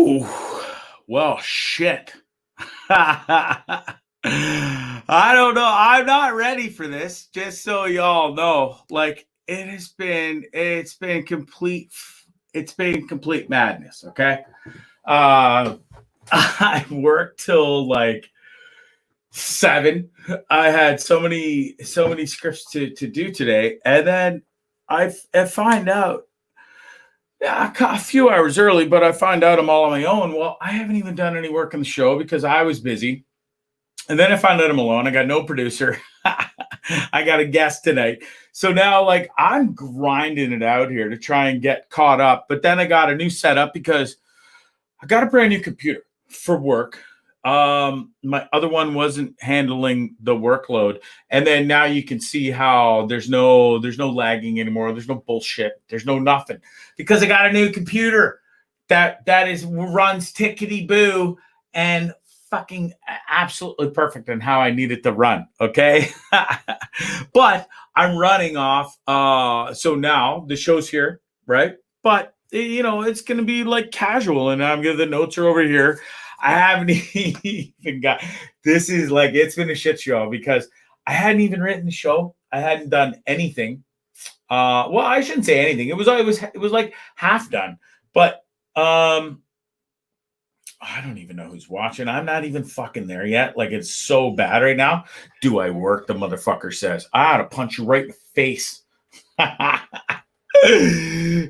Ooh, well, shit. I don't know. I'm not ready for this. Just so y'all know, like it's been complete madness. Okay. Uh, I worked till like 7. I had so many scripts to do today, and then I find out. Yeah, a few hours early, but I find out I'm all on my own. Well, I haven't even done any work on the show because I was busy. And then I found out I'm alone. I got no producer. I got a guest tonight. So now, like, I'm grinding it out here to try and get caught up. But then I got a new setup because I got a brand new computer for work. My other one wasn't handling the workload. And then now you can see how there's no lagging anymore. There's no bullshit. There's no nothing because I got a new computer that runs tickety boo and fucking absolutely perfect in how I need it to run. Okay. But I'm running off. So now the show's here, right? But it's going to be like casual and the notes are over here. I haven't even got, this is like, it's been a shit show because I hadn't even written the show. I hadn't done anything. Well, I shouldn't say anything. It was like half done, but, I don't even know who's watching. I'm not even fucking there yet. Like, it's so bad right now. Do I work? The motherfucker says, I ought to punch you right in the face.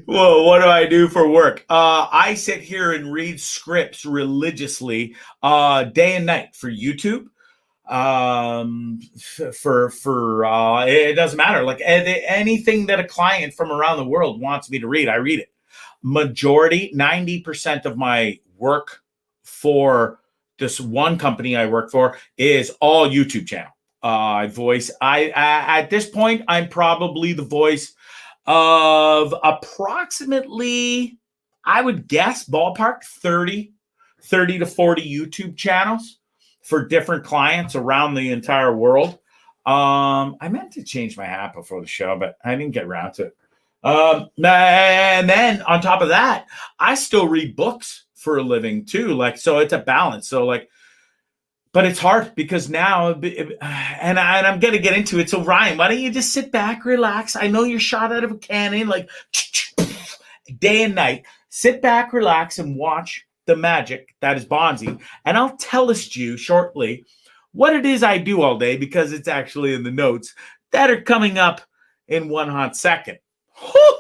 Well, what do I do for work? I sit here and read scripts religiously, day and night for YouTube. It doesn't matter. Like anything that a client from around the world wants me to read, I read it. Majority, 90% of my work for this one company I work for is all YouTube channel. At this point, I'm probably the voice of approximately, I would guess, ballpark 30 to 40 YouTube channels for different clients around the entire world. I meant to change my hat before the show, but I didn't get around to it. And then on top of that, I still read books for a living too. Like, so it's a balance. So like, but it's hard because now, and I'm going to get into it. So Ryan, why don't you just sit back, relax? I know you're shot out of a cannon, like day and night. Sit back, relax, and watch the magic that is Bondzee. And I'll tell you shortly what it is I do all day because it's actually in the notes that are coming up in one hot second. Whew!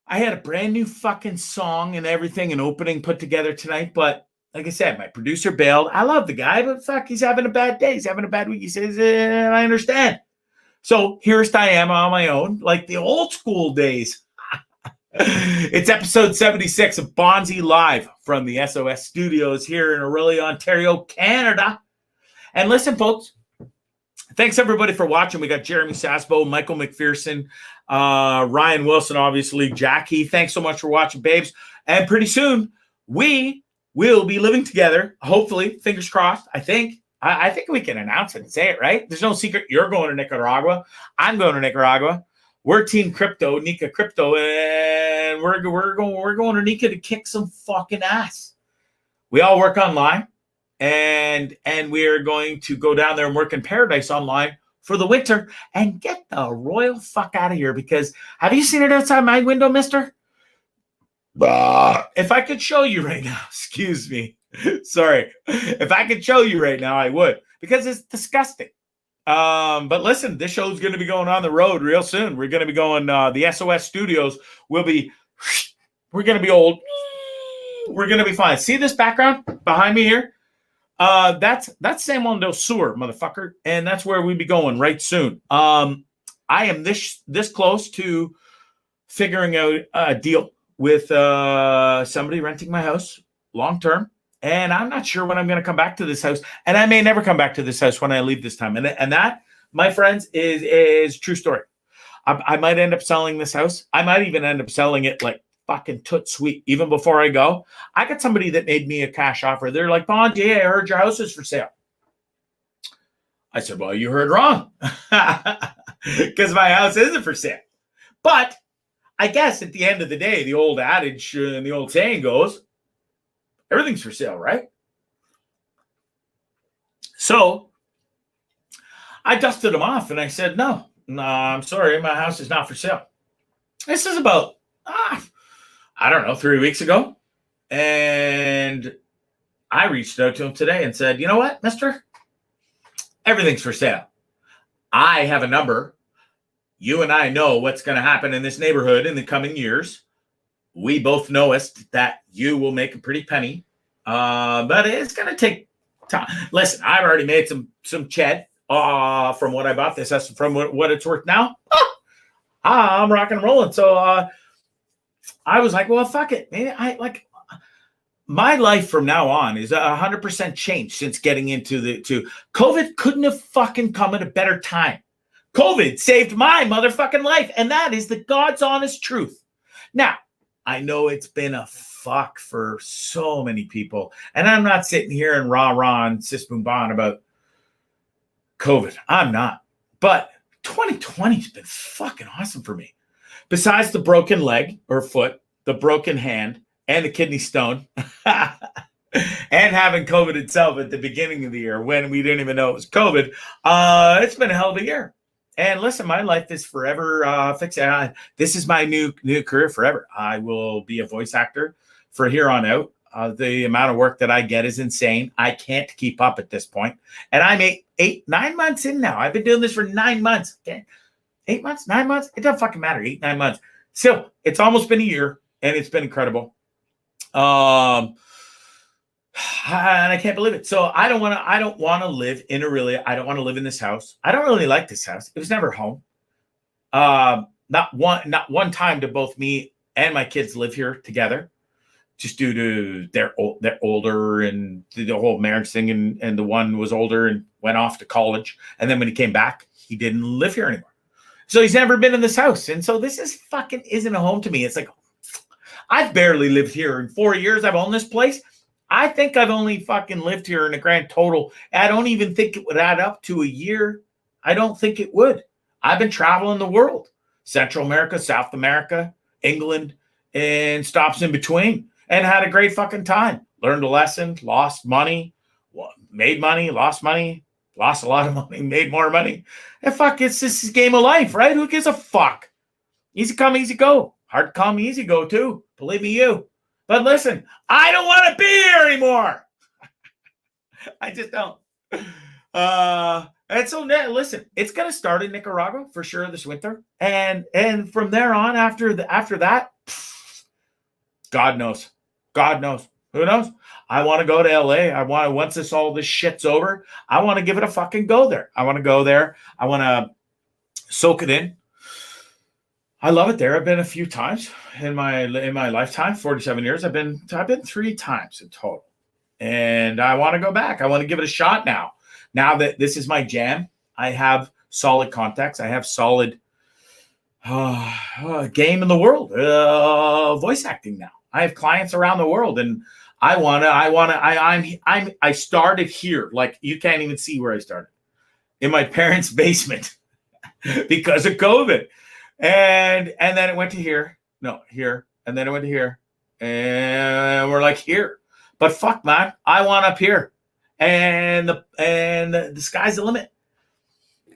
I had a brand new fucking song and everything, an opening put together tonight, but like I said, my producer bailed. I love the guy, but fuck, he's having a bad day. He's having a bad week. He says, I understand. So here's I am on my own, like the old school days. It's episode 76 of Bondzee Live from the S.O.S studios here in Orillia, Ontario, Canada. And listen, folks, thanks everybody for watching. We got Jeremy Sasbo, Michael McPherson, Ryan Wilson, obviously, Jackie. Thanks so much for watching, babes. And pretty soon, we'll be living together. Hopefully, fingers crossed. I think we can announce it and say it, right? There's no secret. You're going to Nicaragua. I'm going to Nicaragua. We're Team Crypto, Nika Crypto, and we're going to Nika to kick some fucking ass. We all work online, and we're going to go down there and work in Paradise online for the winter and get the royal fuck out of here. Because have you seen it outside my window, mister? If I could show you right now, excuse me, sorry. If I could show you right now, I would, because it's disgusting. But listen, this show's going to be going on the road real soon. We're going to be going, the S.O.S studios we're going to be old. We're going to be fine. See this background behind me here? That's San Juan del Sur, motherfucker. And that's where we'll be going right soon. I am this close to figuring out a deal with somebody renting my house long term, and I'm not sure when I'm going to come back to this house, and I may never come back to this house when I leave this time. And that, my friends, is true story. I might end up selling this house. I might even end up selling it like fucking toot sweet even before I go. I got somebody that made me a cash offer. They're like, Bondzee, I heard your house is for sale. I said, well, you heard wrong, because my house isn't for sale. But I guess at the end of the day, the old adage and the old saying goes, Everything's for sale, right? So I dusted them off and I said, no, I'm sorry, my house is not for sale. This is about, I don't know, 3 weeks ago. And I reached out to him today and said, you know what, mister? Everything's for sale. I have a number. You and I know what's going to happen in this neighborhood in the coming years. We both know that you will make a pretty penny. But it's going to take time. Listen, I've already made some ched from what I bought this. That's from what it's worth now. I'm rocking and rolling. So I was like, well, fuck it. Maybe my life from now on is 100% changed since getting into COVID. Couldn't have fucking come at a better time. COVID saved my motherfucking life. And that is the God's honest truth. Now, I know it's been a fuck for so many people. And I'm not sitting here and rah and sis boom bon about COVID. I'm not. But 2020 has been fucking awesome for me. Besides the broken leg or foot, the broken hand, and the kidney stone, and having COVID itself at the beginning of the year when we didn't even know it was COVID, it's been a hell of a year. And listen, my life is forever fixed. This is my new career forever. I will be a voice actor for here on out. The amount of work that I get is insane. I can't keep up at this point. And I'm 9 months in now. I've been doing this for 9 months. Okay? 8 months, 9 months. It doesn't fucking matter. 8, 9 months. Still, it's almost been a year, and it's been incredible. And I can't believe it. So I don't want to live in Orillia. I don't want to live in this house. I don't really like this house. It was never home. Not one time did both me and my kids live here together, just due to they're older and the whole marriage thing. And the one was older and went off to college. And then when he came back, he didn't live here anymore. So he's never been in this house. And so this is fucking isn't a home to me. It's like, I've barely lived here in 4 years. I've owned this place. I think I've only fucking lived here in a grand total. I don't even think it would add up to a year. I don't think it would. I've been traveling the world, Central America, South America, England, and stops in between, and had a great fucking time. Learned a lesson, lost money, made money, lost a lot of money, made more money. And fuck, it's this game of life, right? Who gives a fuck? Easy come, easy go. Hard come, easy go too. Believe me, you. But listen, I don't want to be here anymore. I just don't. And so listen, it's going to start in Nicaragua for sure this winter. And from there on, after that, God knows. God knows. Who knows? I want to go to LA. once all this shit's over, I want to give it a fucking go there. I want to go there. I want to soak it in. I love it there. I've been a few times in my lifetime, 47 years. I've been 3 times in total. And I want to go back. I want to give it a shot now. Now that this is my jam, I have solid contacts. I have solid game in the world, voice acting now. I have clients around the world, and I started here. Like, you can't even see where I started, in my parents' basement because of COVID. And then it went to here, and then it went to here, and we're like here. But fuck, man, I want up here, and the sky's the limit,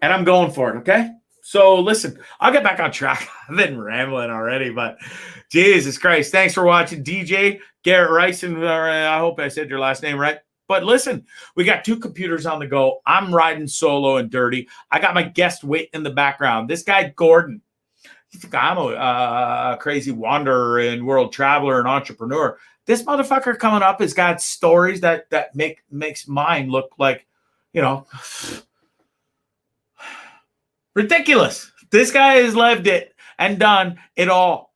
and I'm going for it. Okay, so listen, I'll get back on track. I've been rambling already, but Jesus Christ, thanks for watching, DJ Garrett Rice, and I hope I said your last name right. But listen, we got 2 computers on the go. I'm riding solo and dirty. I got my guest waiting in the background. This guy Gordon. You think I'm a crazy wanderer and world traveler and entrepreneur? This motherfucker coming up has got stories that makes mine look like, ridiculous. This guy has lived it and done it all.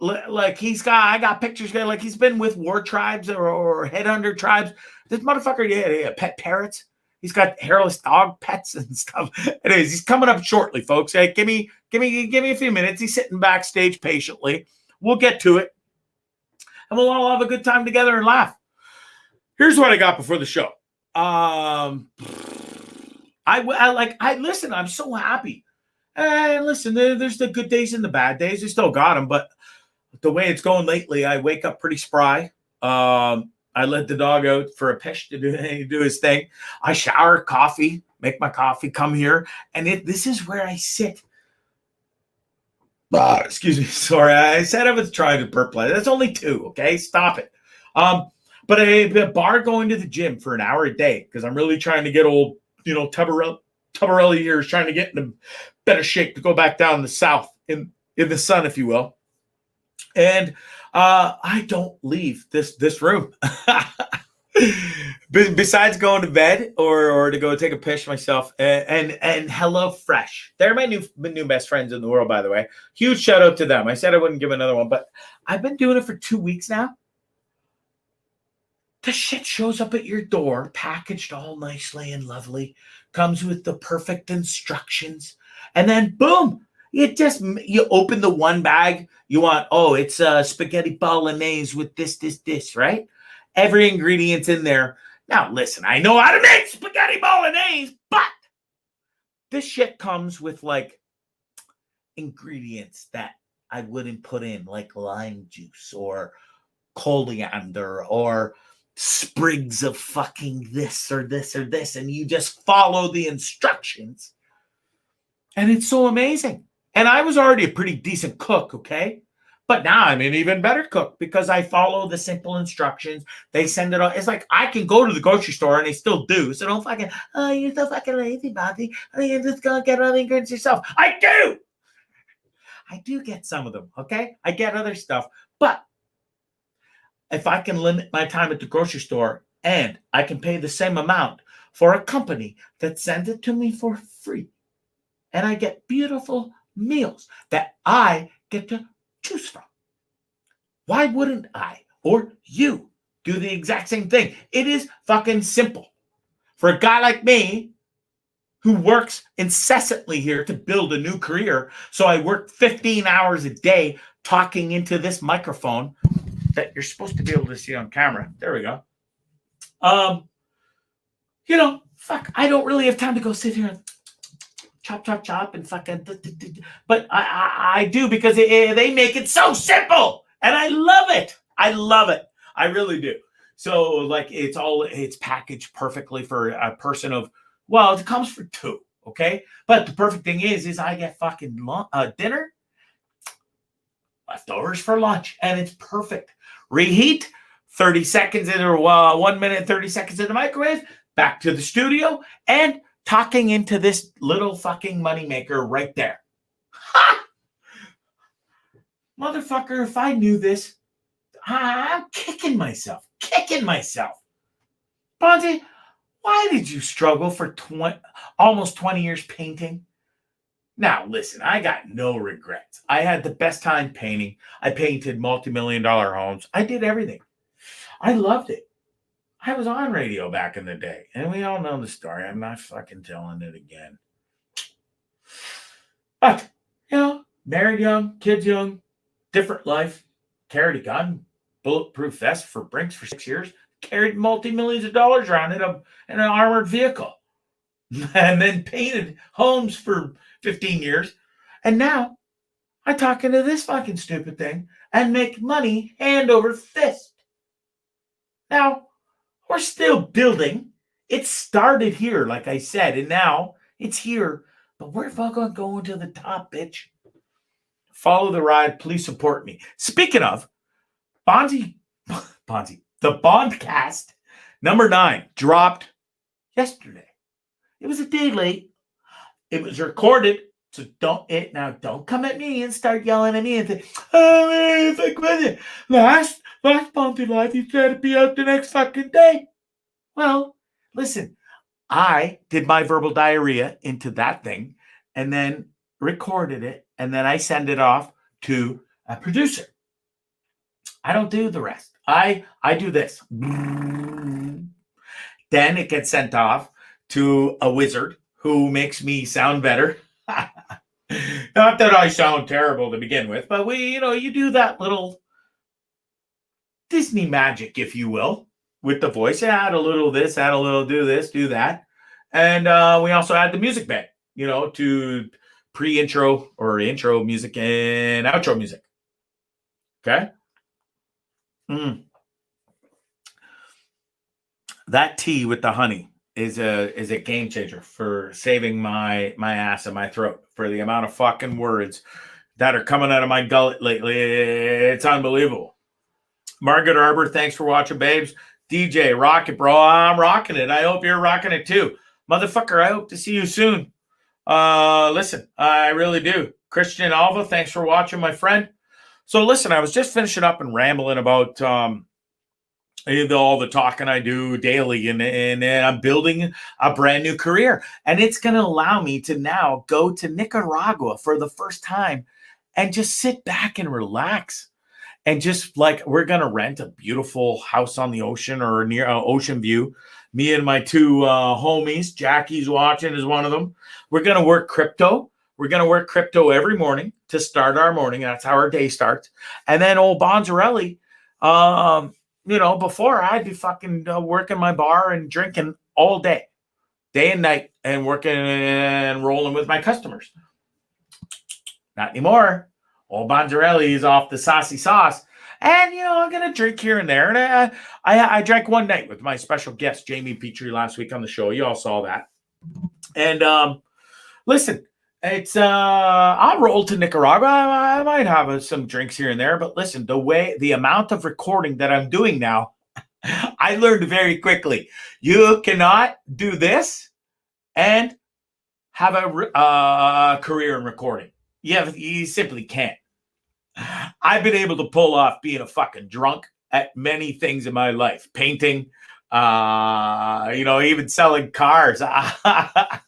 Like I got pictures there. Like, he's been with war tribes or headhunter tribes. This motherfucker, yeah, pet parrots. He's got hairless dog pets and stuff. Anyways, he's coming up shortly, folks. Hey, give me a few minutes. He's sitting backstage patiently. We'll get to it, and we'll all have a good time together and laugh. Here's what I got before the show. I listen. I'm so happy. And listen, there's the good days and the bad days. I still got them, but the way it's going lately, I wake up pretty spry. I I let the dog out for a pish to do his thing. I shower, coffee, make my coffee, come here. And this is where I sit. Excuse me. Sorry. I said I was trying to burp. That's only 2. Okay. Stop it. But a bar going to the gym for an hour a day because I'm really trying to get old, Tuberelli here is trying to get in a better shape to go back down the south in the sun, if you will. And I don't leave this room. Besides going to bed or to go take a piss myself, and HelloFresh. They're my new best friends in the world, by the way. Huge shout out to them. I said I wouldn't give another one, but I've been doing it for 2 weeks now. The shit shows up at your door, packaged all nicely and lovely, comes with the perfect instructions, and then boom, you open the one bag, you want, it's spaghetti bolognese with this, right? Every ingredient's in there. Now, listen, I know how to make spaghetti bolognese, but this shit comes with like ingredients that I wouldn't put in, like lime juice or coriander or sprigs of fucking this or this or this, and you just follow the instructions. And it's so amazing. And I was already a pretty decent cook, okay? But now I'm an even better cook because I follow the simple instructions. They send it on. It's like I can go to the grocery store and they still do. So don't fucking, you're so fucking lazy, Bondzee. You're just going to get all the ingredients yourself. I do get some of them, okay? I get other stuff. But if I can limit my time at the grocery store and I can pay the same amount for a company that sends it to me for free, and I get beautiful meals that I get to choose from, why wouldn't I or you do the exact same thing? It is fucking simple. For a guy like me who works incessantly here to build a new career, so I work 15 hours a day talking into this microphone that you're supposed to be able to see on camera. There we go. I don't really have time to go sit here and chop and fucking. But I do because they make it so simple, and I love it. I really do. So like it's packaged perfectly for a person of, it comes for 2, okay? But the perfect thing is I get fucking dinner, leftovers for lunch, and it's perfect. Reheat, 30 seconds in, or 1 minute, 30 seconds in the microwave, back to the studio, and talking into this little fucking moneymaker right there. Ha! Motherfucker, if I knew this, I'm kicking myself. Bondzee, why did you struggle for almost 20 years painting? Now, listen, I got no regrets. I had the best time painting. I painted multi-million-dollar homes. I did everything. I loved it. I was on radio back in the day, and we all know the story. I'm not fucking telling it again. But, married young, kids young, different life, carried a gun, bulletproof vest for Brinks for 6 years, carried multi-millions of dollars around in an armored vehicle, and then painted homes for 15 years. And now I talk into this fucking stupid thing and make money hand over fist. Now, we're still building. It started here, like I said, and now it's here. But we're fucking going to the top, bitch. Follow the ride. Please support me. Speaking of, Bondzee, the Bondcast number 9 dropped yesterday. It was a day late. It was recorded. So don't come at me and start yelling at me and say, it's like with it. Last Bondzee Live, you said to be out the next fucking day. Well, listen, I did my verbal diarrhea into that thing and then recorded it, and then I send it off to a producer. I don't do the rest. I do this. Then it gets sent off to a wizard who makes me sound better. Not that I sound terrible to begin with, but you do that little Disney magic, if you will, with the voice. Add a little this, add a little do this, do that. And we also add the music bed, to pre-intro or intro music and outro music. Okay? that tea with the honey is a game changer for saving my ass and my throat. For the amount of fucking words that are coming out of my gullet lately, it's unbelievable. Margaret Arbor, thanks for watching, babes. DJ, rock it, bro. I'm rocking it. I hope you're rocking it too. Motherfucker, I hope to see you soon. Listen, I really do. Christian Alva, thanks for watching, my friend. So listen, I was just finishing up and rambling about all the talking I do daily, and I'm building a brand new career. And it's going to allow me to now go to Nicaragua for the first time and just sit back and relax. And just like, we're going to rent a beautiful house on the ocean or near ocean view. Me and my two homies, Jackie's watching is one of them. We're going to work crypto. We're going to work crypto every morning to start our morning. That's how our day starts. And then old Bondzee, before I'd be fucking working my bar and drinking all day and night, and working and rolling with my customers. Not anymore. Old Bondzee is off the saucy sauce. And, I'm going to drink here and there. And I drank one night with my special guest, Jamie Petrie, last week on the show. You all saw that. And listen, it's I'll roll to Nicaragua. I might have some drinks here and there. But listen, the amount of recording that I'm doing now, I learned very quickly. You cannot do this and have a career in recording. You simply can't. I've been able to pull off being a fucking drunk at many things in my life. Painting, even selling cars. I'd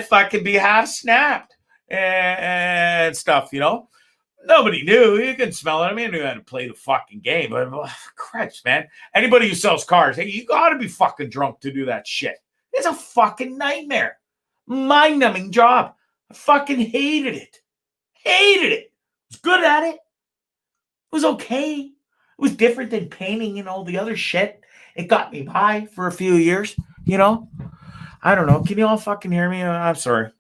fucking be half snapped and stuff, Nobody knew. You can smell it. I mean, I knew how to play the fucking game. But cripes, man. Anybody who sells cars, hey, you got to be fucking drunk to do that shit. It's a fucking nightmare. Mind-numbing job. I fucking hated it. Was good at it. It was okay. It was different than painting and all the other shit. It got me by for a few years, I don't know. Can you all fucking hear me? I'm sorry.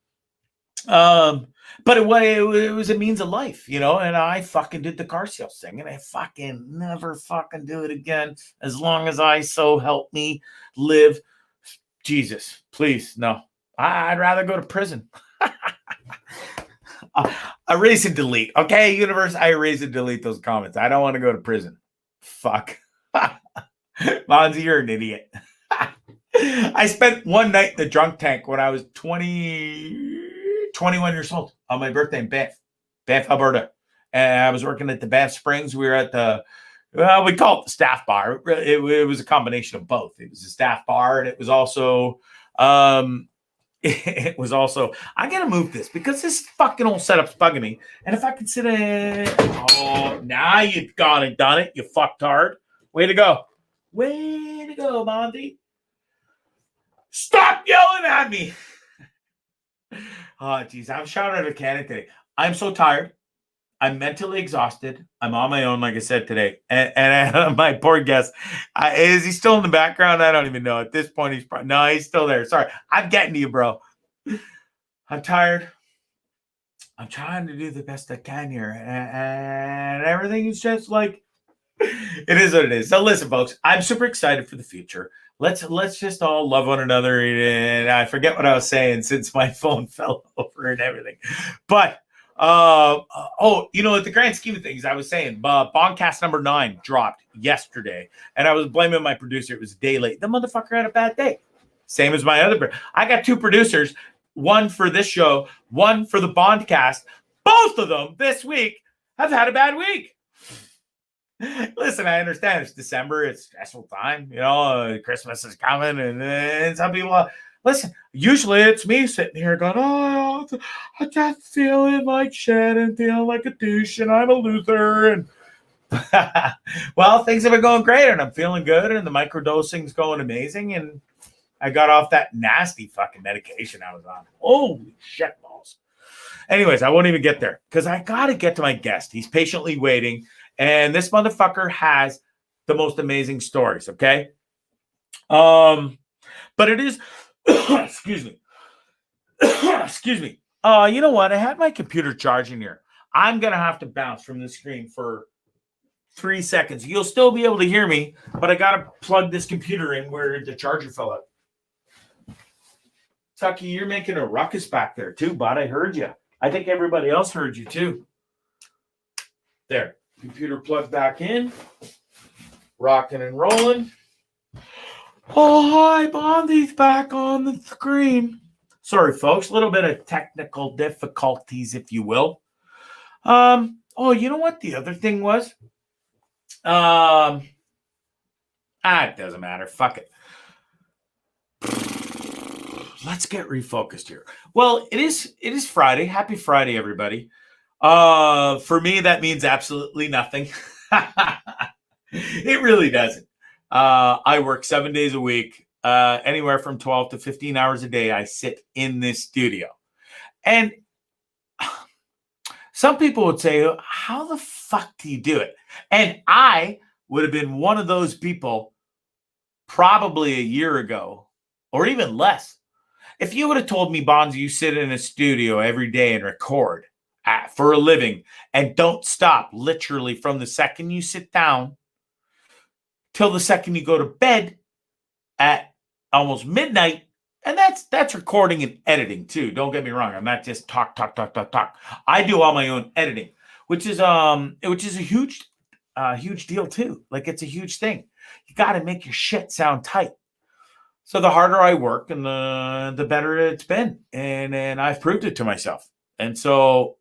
But it was a means of life, and I fucking did the car sales thing, and I fucking never fucking do it again as long as I so help me live. Jesus, please, no. I'd rather go to prison. Erase and delete. Okay, universe, I erase and delete those comments. I don't want to go to prison. Fuck. Bondzee, you're an idiot. I spent one night in the drunk tank when I was 21 years old on my birthday in Banff, Alberta. And I was working at the Banff Springs. We were at we call it the staff bar. It was a combination of both. It was a staff bar, and it was also... I gotta move this because this fucking old setup's bugging me. And if I could sit in, now you've gone and done it, you fucktard. Way to go, Bondzee. Stop yelling at me. Oh, geez, I'm shouting at a cannon today. I'm so tired. I'm mentally exhausted. I'm on my own, like I said today. And my poor guest, is he still in the background? I don't even know. At this point, he's still there. Sorry. I'm getting to you, bro. I'm tired. I'm trying to do the best I can here. And everything is just like, it is what it is. So listen, folks, I'm super excited for the future. Let's just all love one another. And I forget what I was saying since my phone fell over and everything. But at the grand scheme of things, I was saying Bondcast number 9 dropped yesterday, and I was blaming my producer. It was a day late. The motherfucker had a bad day. Same as my other. I got 2 producers, one for this show, one for the Bondcast. Both of them this week have had a bad week. Listen, I understand it's December. It's stressful time. Christmas is coming, and some people... Listen, usually it's me sitting here going, I just feeling like shit and feeling like a douche, and I'm a loser. And well, things have been going great, and I'm feeling good, and the microdosing's going amazing, and I got off that nasty fucking medication I was on. Holy shit balls. Anyways, I won't even get there because I got to get to my guest. He's patiently waiting, and this motherfucker has the most amazing stories, okay? But it is... Excuse me. Excuse me. You know what? I had my computer charging here. I'm going to have to bounce from the screen for 3 seconds. You'll still be able to hear me, but I got to plug this computer in where the charger fell out. Tucky, you're making a ruckus back there too, bud. I heard you. I think everybody else heard you too. There. Computer plugged back in. Rocking and rolling. Oh, hi. Bondzee's back on the screen. Sorry, folks. A little bit of technical difficulties, if you will. Oh, you know what the other thing was? It doesn't matter. Fuck it. Let's get refocused here. Well, it is Friday. Happy Friday, everybody. For me, that means absolutely nothing. It really doesn't. I work 7 days a week, anywhere from 12 to 15 hours a day. I sit in this studio. And some people would say, how the fuck do you do it? And I would have been one of those people probably a year ago, or even less. If you would have told me, Bondzee, you sit in a studio every day and record for a living and don't stop literally from the second you sit down till the second you go to bed at almost midnight, and that's recording and editing too. Don't get me wrong. I'm not just talk. I do all my own editing, which is a huge deal too. Like, it's a huge thing. You got to make your shit sound tight. So the harder I work, and the better it's been, and I've proved it to myself. And so,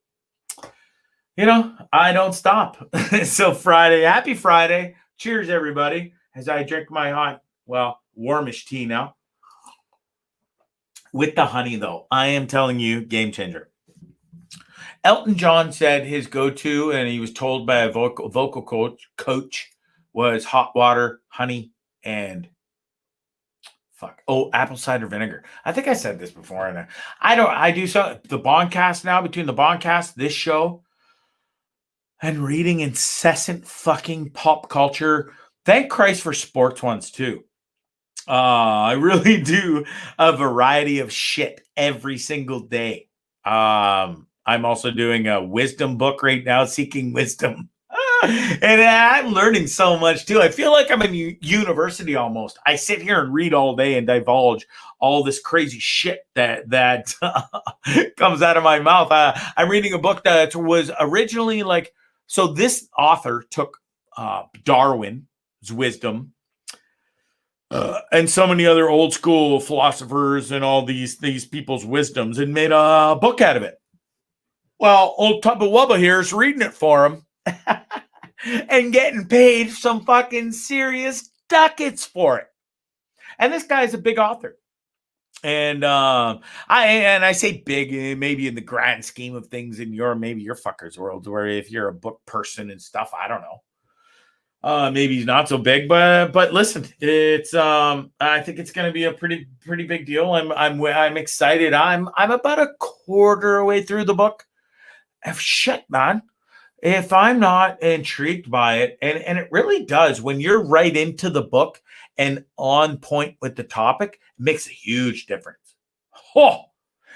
I don't stop. So Friday, happy Friday. Cheers, everybody, as I drink my hot, warmish tea now. With the honey, though, I am telling you, game changer. Elton John said his go-to, and he was told by a vocal coach, was hot water, honey, and apple cider vinegar. I think I said this before. And I do so the Bondcast now, between the Bondcast, this show, and reading incessant fucking pop culture. Thank Christ for sports ones too. I really do a variety of shit every single day. I'm also doing a wisdom book right now, Seeking Wisdom. And I'm learning so much too. I feel like I'm in university almost. I sit here and read all day and divulge all this crazy shit that comes out of my mouth. I'm reading a book that was originally so this author took Darwin's wisdom and so many other old school philosophers and all these people's wisdoms and made a book out of it. Well, old Tubba Wubba here is reading it for him. And getting paid some fucking serious ducats for it. And this guy's a big author. And I say big, maybe in the grand scheme of things in your fucker's world, where if you're a book person and stuff, I don't know. Maybe he's not so big, but listen, it's I think it's going to be a pretty big deal. I'm excited. I'm about a quarter way through the book. Shit, man. If I'm not intrigued by it, and it really does, when you're right into the book and on point with the topic, it makes a huge difference. Oh,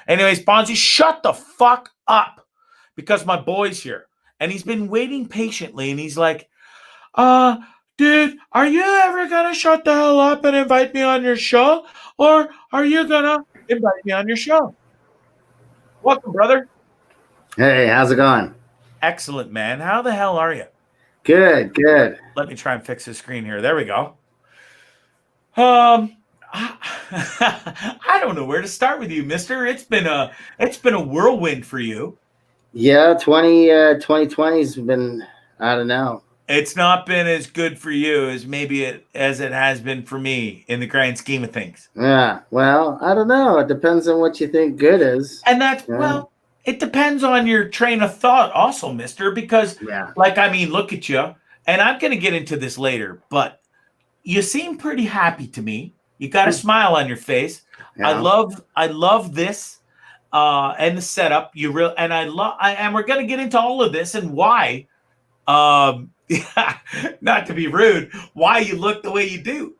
anyways, Bondzee, shut the fuck up, because my boy's here and he's been waiting patiently, and he's like, dude, are you ever gonna shut the hell up and invite me on your show, or are you gonna invite me on your show? Welcome, brother. Hey, how's it going? Excellent, man. How the hell are you? Good. Let me try and fix the screen here. There we go. I don't know where to start with you, mister. It's been a whirlwind for you. Yeah, 2020's been, I don't know. It's not been as good for you as it has been for me in the grand scheme of things. Yeah, well, I don't know. It depends on what you think good is. And that's, it depends on your train of thought also, mister, because look at you, and I'm going to get into this later, but you seem pretty happy to me. You got a smile on your face. Yeah. I love this and the setup. And we're going to get into all of this and why, not to be rude, why you look the way you do.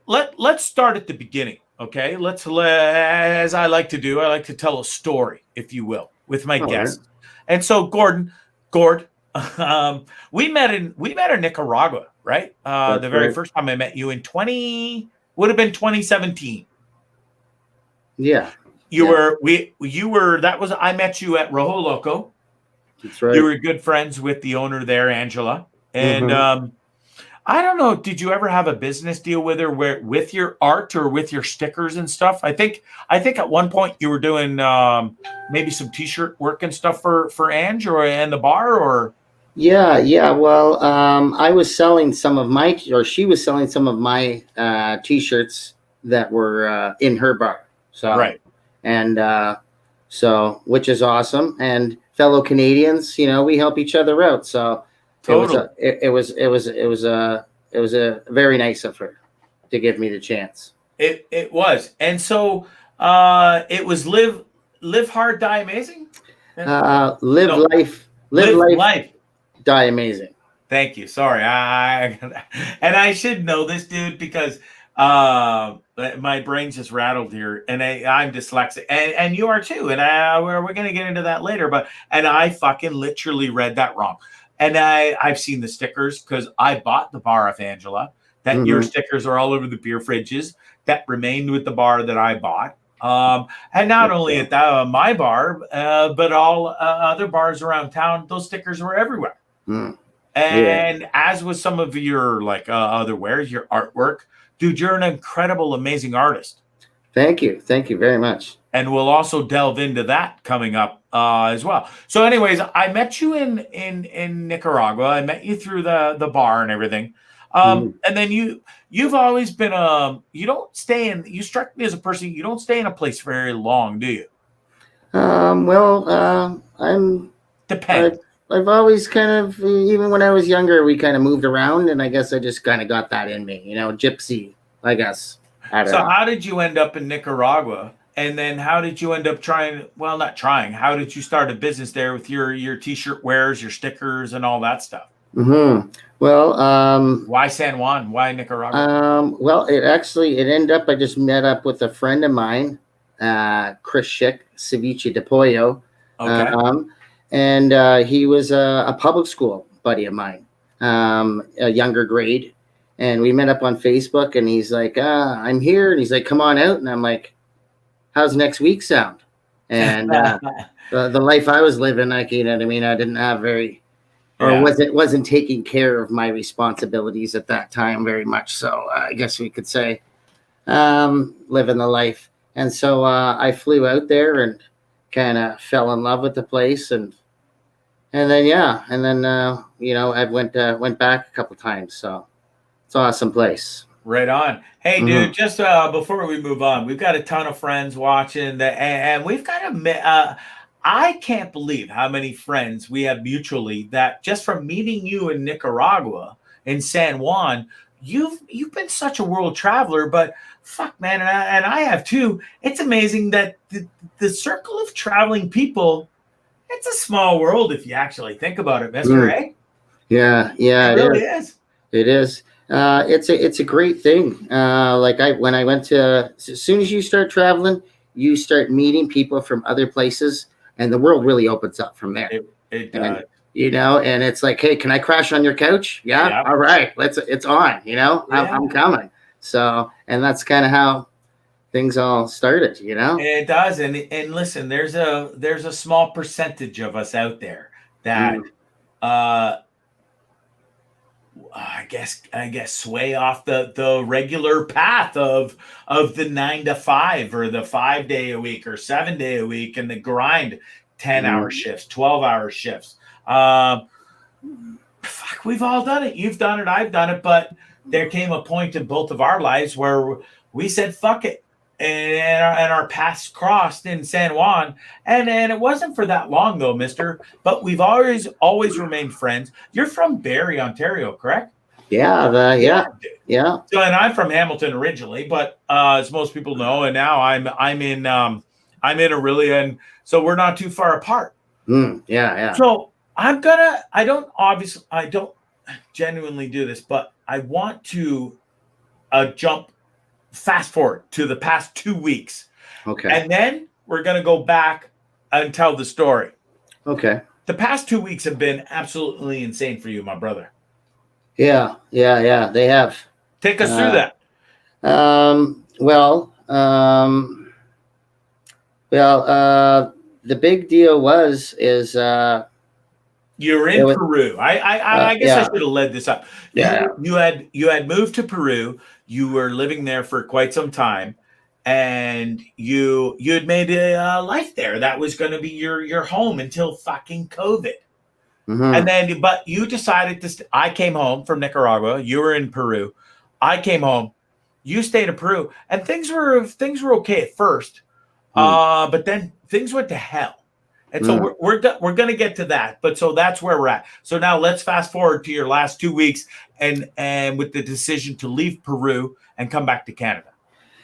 Let's start at the beginning. Okay, as I like to do, I like to tell a story, if you will, with my guests. Right. And so, Gord, we met in Nicaragua, right? That's The very right. first time I met you in 2017. Yeah. You Yeah. were that was I met you at Rojo Loco. That's You right. were good friends with the owner there, Angela. And Mm-hmm. I don't know, did you ever have a business deal with her where with your art or with your stickers and stuff? I think at one point you were doing maybe some t-shirt work and stuff for Ange or and the bar or Yeah, yeah. Well, I was selling some of my, or she was selling some of my t-shirts that were in her bar. So, right. and which is awesome. And fellow Canadians, we help each other out. So Totally. it was a very nice of her to give me the chance. It was. And so it was live hard, die amazing? Live No, life, live live life, life. die amazing. Thank you. Sorry. And I should know this, dude, because my brain's just rattled here, and I'm dyslexic, and you are too. And we're gonna get into that later, but and I fucking literally read that wrong. And I've seen the stickers because I bought the bar of Angela. That your Hmm. stickers are all over the beer fridges that remained with the bar that I bought. And not only at my bar, but all other bars around town. Those stickers were everywhere. Mm, yeah. And as with some of your like other wares, your artwork, dude, you're an incredible, amazing artist. Thank you. Thank you very much. And we'll also delve into that coming up as well. So, anyways, I met you in Nicaragua. I met you through the bar and everything. Mhm. And then you've always been you don't stay in. You struck me as a person. You don't stay in a place very long, do you? Well, I've, Depends. I've always kind of, even when I was younger, we kind of moved around, and I guess I just kind of got that in me, gypsy, I guess. I don't So know. how did you end up in Nicaragua? And then how did you end up trying, well, not trying. How did you start a business there with your t-shirt wears, your stickers and all that stuff? Hmm. Well, Why San Juan? Why Nicaragua? it ended up, I just met up with a friend of mine, Chris Schick, Ceviche de Pollo. Okay. And he was a public school buddy of mine, a younger grade. And we met up on Facebook, and he's like, I'm here. And he's like, come on out. And I'm like, how's next week sound? And the life I was living, like, you know what I mean? I didn't have very, or Yeah. wasn't taking care of my responsibilities at that time very much. So I guess we could say living the life. And so I flew out there and kind of fell in love with the place, and then I went back a couple times. So it's an awesome place. Right on. Hey, dude, Hmm. just before we move on, we've got a ton of friends watching that, and we've got I can't believe how many friends we have mutually that just from meeting you in Nicaragua, in San Juan, you've been such a world traveler, but fuck, man, and I have too. It's amazing that the circle of traveling people, it's a small world if you actually think about it, Mister Mm. A. Yeah, It yeah, it really is. is. It is. It's a great thing. Like when I went to, as soon as you start traveling, you start meeting people from other places, and the world really opens up from there. It And does. and it's like, hey, can I crash on your couch? Yeah, Yeah. all right, it's on. I'm Yeah. coming. So, and that's kind of how things all started. It does, and listen, there's a small percentage of us out there that Mm. uh I guess sway off the regular path of the 9 to 5 or the 5 day a week or 7 day a week and the grind 10 hour Mm. shifts, 12 hour shifts. Um Fuck, we've all done it. You've done it, I've done it, but there came a point in both of our lives where we said fuck it. And our paths crossed in San Juan. And it wasn't for that long though, mister. But we've always remained friends. You're from Barrie, Ontario, correct? Yeah, Yeah, dude. yeah. So and I'm from Hamilton originally, but as most people know, and now I'm in Orillia, and so we're not too far apart. Yeah, yeah. So I don't genuinely do this, but I want to jump fast forward to the past 2 weeks. Okay, And then we're going to go back and tell the story. okay. The past 2 weeks have been absolutely insane for you, my brother. Yeah. They have. Take us through that. Well, the big deal is You're in Peru. I guess I should have led this up. You had moved to Peru. You were living there for quite some time, and you had made a life there. That was going to be your home until fucking COVID. And then, but you decided to. I came home from Nicaragua. You were in Peru. I came home. You stayed in Peru, and things were okay at first, but then things went to hell. And so we're going to get to that, but so that's where we're at. So now let's fast forward to your last 2 weeks, and with the decision to leave Peru and come back to Canada.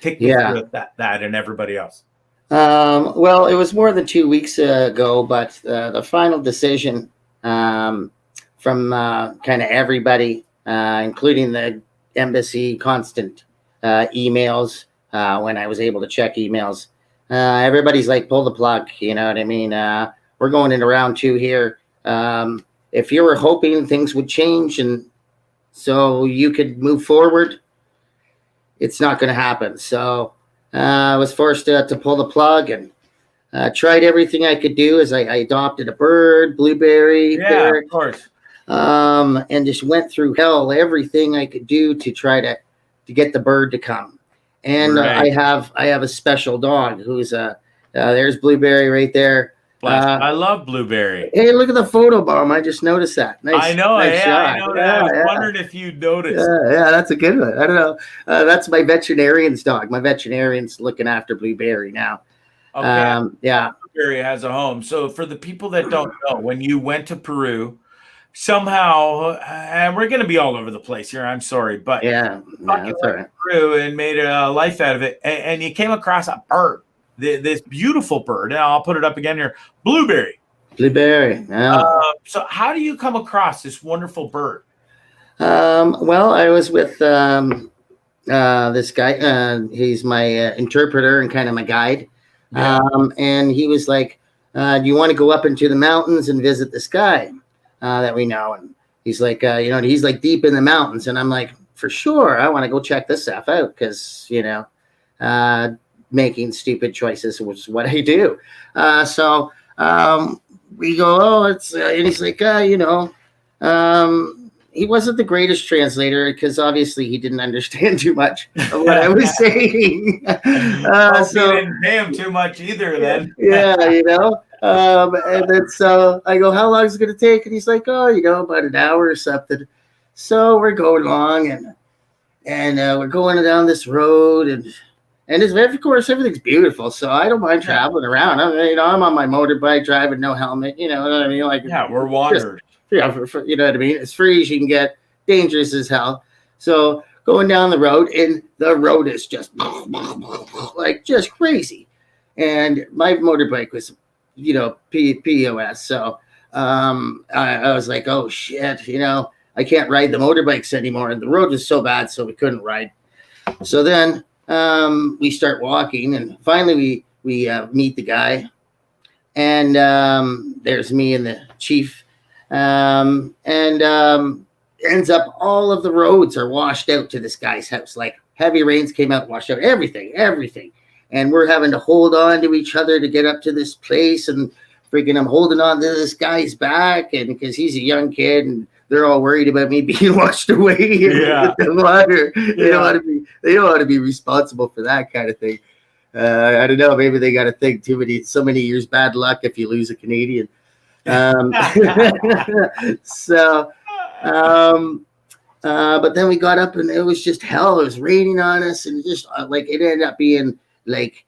Take me through that and everybody else. Well, it was more than 2 weeks ago, but the final decision from kind of everybody, including the embassy, constant emails when I was able to check emails. Everybody's like, pull the plug, you know what I mean? We're going into round 2 here. If you were hoping things would change and so you could move forward, it's not going to happen. So I was forced to pull the plug, and tried everything I could do as I adopted a bird, blueberry, parrot, of course. And just went through hell, everything I could do to try to get the bird to come. And I have a special dog who's there's Blueberry right there. I love Blueberry. Hey, look at the photo bomb. I just noticed that. Nice. I know. Nice shot. I know that. I was wondering if you noticed. Yeah, that's a good one. I don't know. That's my veterinarian's dog. My veterinarian's looking after Blueberry now. Okay. Blueberry has a home. So for the people that don't know, when you went to Peru, somehow, and we're going to be all over the place here. I'm sorry, but that's all right. Peru and made a life out of it, and you came across a bird, this beautiful bird. And I'll put it up again here, Blueberry. Yeah. So how do you come across this wonderful bird? Well, I was with this guy. He's my interpreter and kind of my guide. Yeah. And he was like, "Do you want to go up into the mountains and visit this guy that we know?" And he's like, he's like deep in the mountains, and I'm like, for sure, I want to go check this stuff out because making stupid choices was what I do. So we go, and he's like, he wasn't the greatest translator because obviously he didn't understand too much of what I was saying. So you didn't pay him too much either then. And then so I go, how long is it going to take? And he's like, about an hour or something. So we're going along and we're going down this road and of course everything's beautiful. So I don't mind traveling around. I'm on my motorbike driving, no helmet. You know what I mean? Like, we're wandered. For you know what I mean? As free as you can get, dangerous as hell. So going down the road, and the road is just like just crazy. And my motorbike was, POS. So I was like, oh shit, I can't ride the motorbikes anymore. And the road was so bad, so we couldn't ride. So then we start walking, and finally we meet the guy, and there's me and the chief. Ends up all of the roads are washed out to this guy's house. Like heavy rains came out, washed out everything. And we're having to hold on to each other to get up to this place, and freaking I'm holding on to this guy's back, and because he's a young kid and they're all worried about me being washed away in the water. They don't want to be responsible for that kind of thing. I don't know, maybe they got to think so many years bad luck if you lose a Canadian. But then we got up and it was just hell. It was raining on us, and just it ended up being like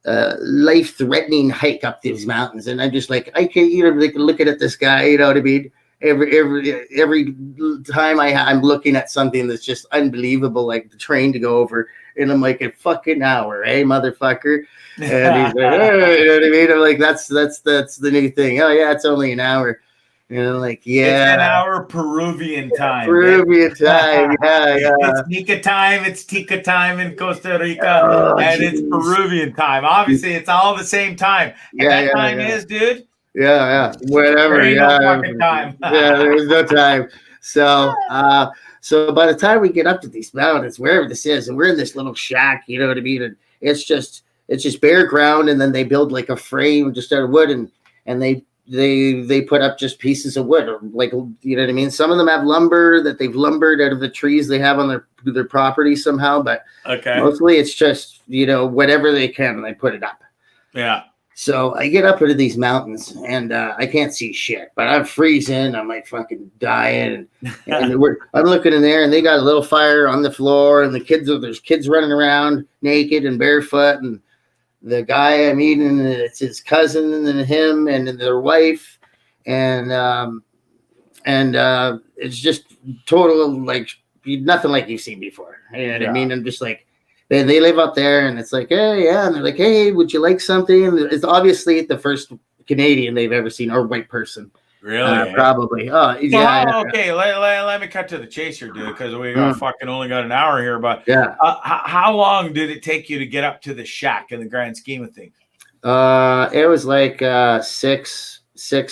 life-threatening hike up these mountains. And I'm just like, I can't looking at this guy, you know what I mean? Every time I'm looking at something that's just unbelievable, like the train to go over, and I'm like, a fucking hour, motherfucker. And he's like, oh, you know what I mean? I'm like, that's the new thing. Oh yeah, it's only an hour. And I'm like, yeah, it's an hour Peruvian time. Time, It's Nika time. It's Tika time in Costa Rica, and it's Peruvian time. Obviously, it's all the same time. And that time is, dude, whatever. There ain't no fucking time. There was no time. So, so by the time we get up to these mountains, wherever this is, and we're in this little shack, you know what I mean? And it's just bare ground, and then they build like a frame just out of wood, and they put up just pieces of wood, or like, you know what I mean? Some of them have lumber that they've lumbered out of the trees they have on their property somehow, but mostly it's just, you know, whatever they can, and they put it up. Yeah. So I get up into these mountains, and I can't see shit, but I'm freezing. I'm like fucking dying, and I'm looking in there, and they got a little fire on the floor, and there's kids running around naked and barefoot, and the guy I'm eating, it's his cousin and him and their wife, and it's just total like nothing like you've seen before. You know what I mean? I'm just like, they live up there, and it's like, hey, yeah, and they're like, hey, would you like something? And it's obviously the first Canadian they've ever seen, or white person. Really? Probably. Oh, yeah. Okay, let me cut to the chase here, dude, because we only got an hour here. But how long did it take you to get up to the shack in the grand scheme of things? It was like 6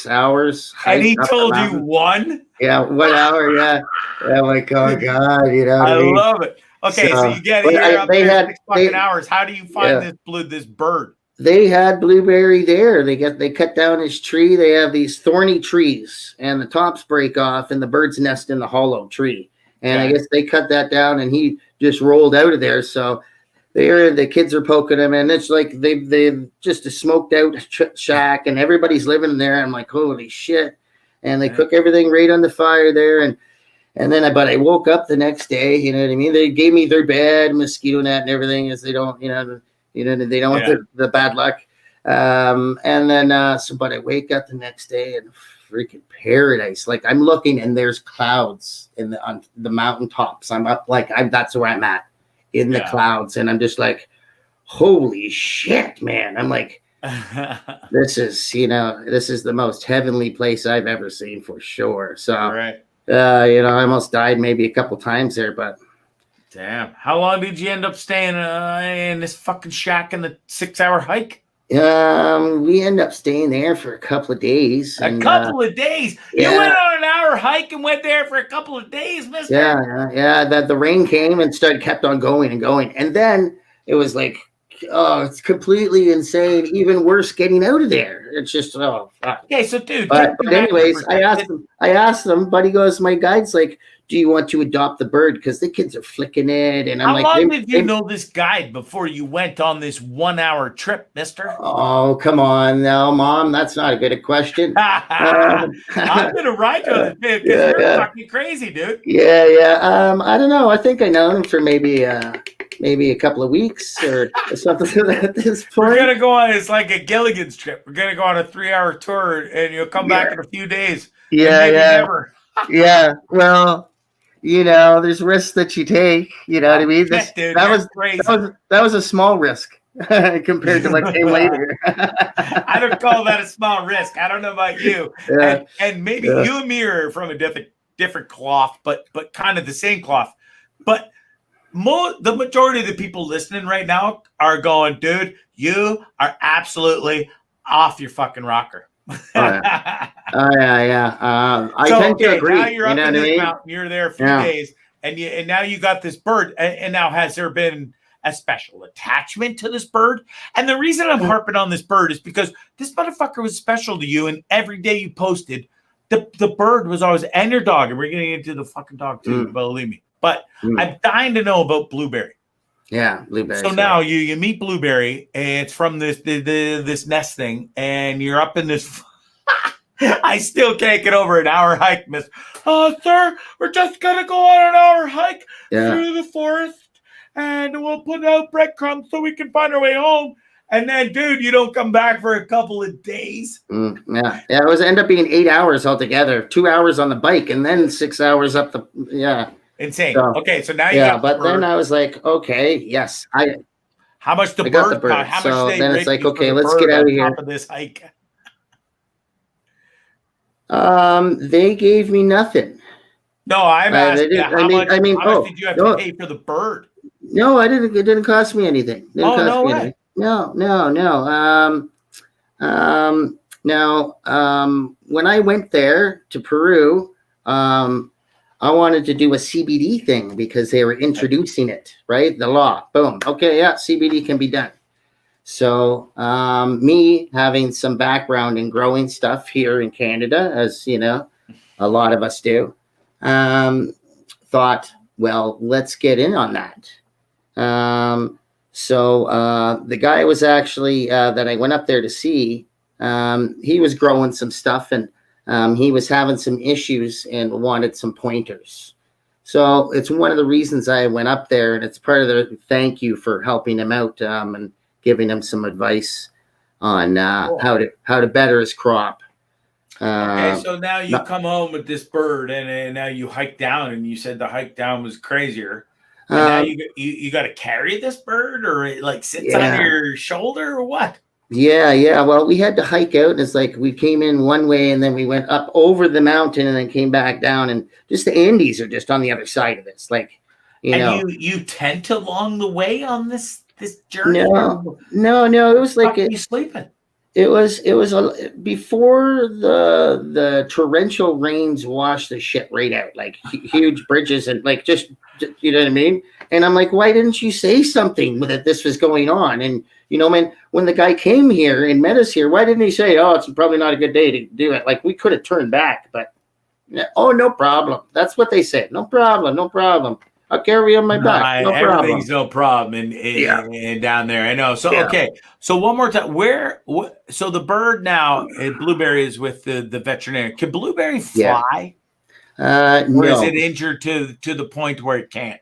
hours. And he told you 1? Yeah, 1 hour. Yeah. I'm like, oh God, you know. I love it. Okay, so you get here up there 6 fucking hours. How do you find this bird? They had blueberry there. They cut down his tree. They have these thorny trees, and the tops break off, and the birds nest in the hollow tree. And I guess they cut that down, and he just rolled out of there. So the kids are poking him, and it's like they've just a smoked out shack, and everybody's living in there. I'm like, holy shit! And they cook everything right on the fire there, and then I woke up the next day. You know what I mean? They gave me their bed, mosquito net, and everything, as they don't, they don't want the bad luck. And then, but I wake up the next day and freaking paradise. Like I'm looking, and there's clouds on the mountain tops. I'm up, that's where I'm at in the clouds. And I'm just like, holy shit, man. I'm like, this is the most heavenly place I've ever seen for sure. So, I almost died maybe a couple times there, but damn. How long did you end up staying in this fucking shack in the 6-hour hike? We end up staying there for a couple of days. A couple of days? Yeah. You went on an hour hike and went there for a couple of days, mister? Yeah. The rain came and kept on going and going. And then it was like, oh, it's completely insane. Even worse getting out of there. It's just, okay, so dude. But anyways, I asked them, buddy goes, my guide's like, do you want to adopt the bird? Because the kids are flicking it. And I'm how long did you know this guide before you went on this 1-hour trip, mister? Oh, come on now, Mom. That's not a good question. I'm going to ride you on this bit because you're fucking crazy, dude. Yeah. I don't know. I think I know him for maybe a couple of weeks or something at this point. We're going to go on, it's like a Gilligan's trip. We're going to go on a 3-hour tour, and you'll come back in a few days. Never. Yeah. Well, there's risks that you take. You know what I mean? That was a small risk compared to what came later. I don't call that a small risk. I don't know about you. And maybe you and me are from a different cloth, but kind of the same cloth. But the majority of the people listening right now are going, dude, you are absolutely off your fucking rocker. Yeah. I tend to agree. Now you're up in this mountain. You're there a few days, and now you got this bird. And now, has there been a special attachment to this bird? And the reason I'm harping on this bird is because this motherfucker was special to you, and every day you posted, the bird was always, and your dog. And we're getting into the fucking dog too, believe me. But I'm dying to know about Blueberry. Yeah, Blueberry. So now you meet Blueberry, and it's from this nest thing, and you're up in this. I still can't get over an hour hike, miss. Sir, we're just gonna go on an hour hike through the forest, and we'll put out breadcrumbs so we can find our way home. And then, dude, you don't come back for a couple of days. It was end up being 8 hours altogether. 2 hours on the bike, and then 6 hours up the Insane. So, okay, so now you got but then I was like, okay, yes, how much the bird? How much so then it's like, okay, let's get out of here. Top of this hike. They gave me nothing. No, I'm asking. How much did you have to pay for the bird? No, I didn't. It didn't cost me anything. No way. No. Now, when I went there to Peru, I wanted to do a CBD thing because they were introducing it, right? The law, boom. Okay, yeah, CBD can be done. So, me having some background in growing stuff here in Canada, as you know, a lot of us do, thought, well, let's get in on that. So the guy was actually that I went up there to see. He was growing some stuff, and he was having some issues and wanted some pointers. So it's one of the reasons I went up there, and it's part of the thank you for helping him out and giving him some advice on Cool. how to better his crop. Okay, so now you come home with this bird, and now you hike down, and you said the hike down was crazier. And now you got to carry this bird, or it like sits on your shoulder, or what? Yeah. Well, we had to hike out, and it's like we came in one way, and then we went up over the mountain, and then came back down, and just the Andes are just on the other side of this. Like, you tent along the way on this journey. No. It was like you sleeping. It was before the torrential rains washed the shit right out, like huge bridges and like just you know what I mean. And I'm like, why didn't you say something that this was going on? And man, when the guy came here and met us here, why didn't he say, oh, it's probably not a good day to do it? Like we could have turned back, but no problem. That's what they said. No problem. I'll carry on my back. No everything's problem. No problem. And down there, I know. So okay. So one more time, so the bird now, Blueberry is with the veterinarian. Can Blueberry fly? Or is it injured to the point where it can't?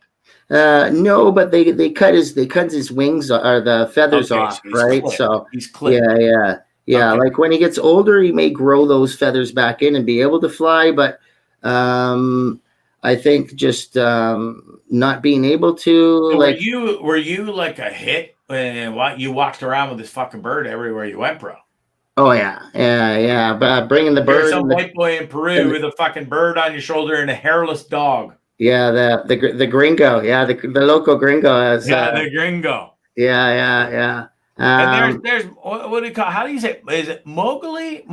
No, but they cut his wings or the feathers off, so right? Clipped. So he's clipped. Yeah. Okay. Like when he gets older, he may grow those feathers back in and be able to fly, but I think just not being able to. So like, were you like a hit when you walked around with this fucking bird everywhere you went, bro? Oh yeah. But bringing the bird. You're some white boy in Peru with a fucking bird on your shoulder and a hairless dog. Yeah, the gringo. Yeah, the local gringo. The gringo. Yeah. And there's what do you call? How do you say? Is it Mowgli?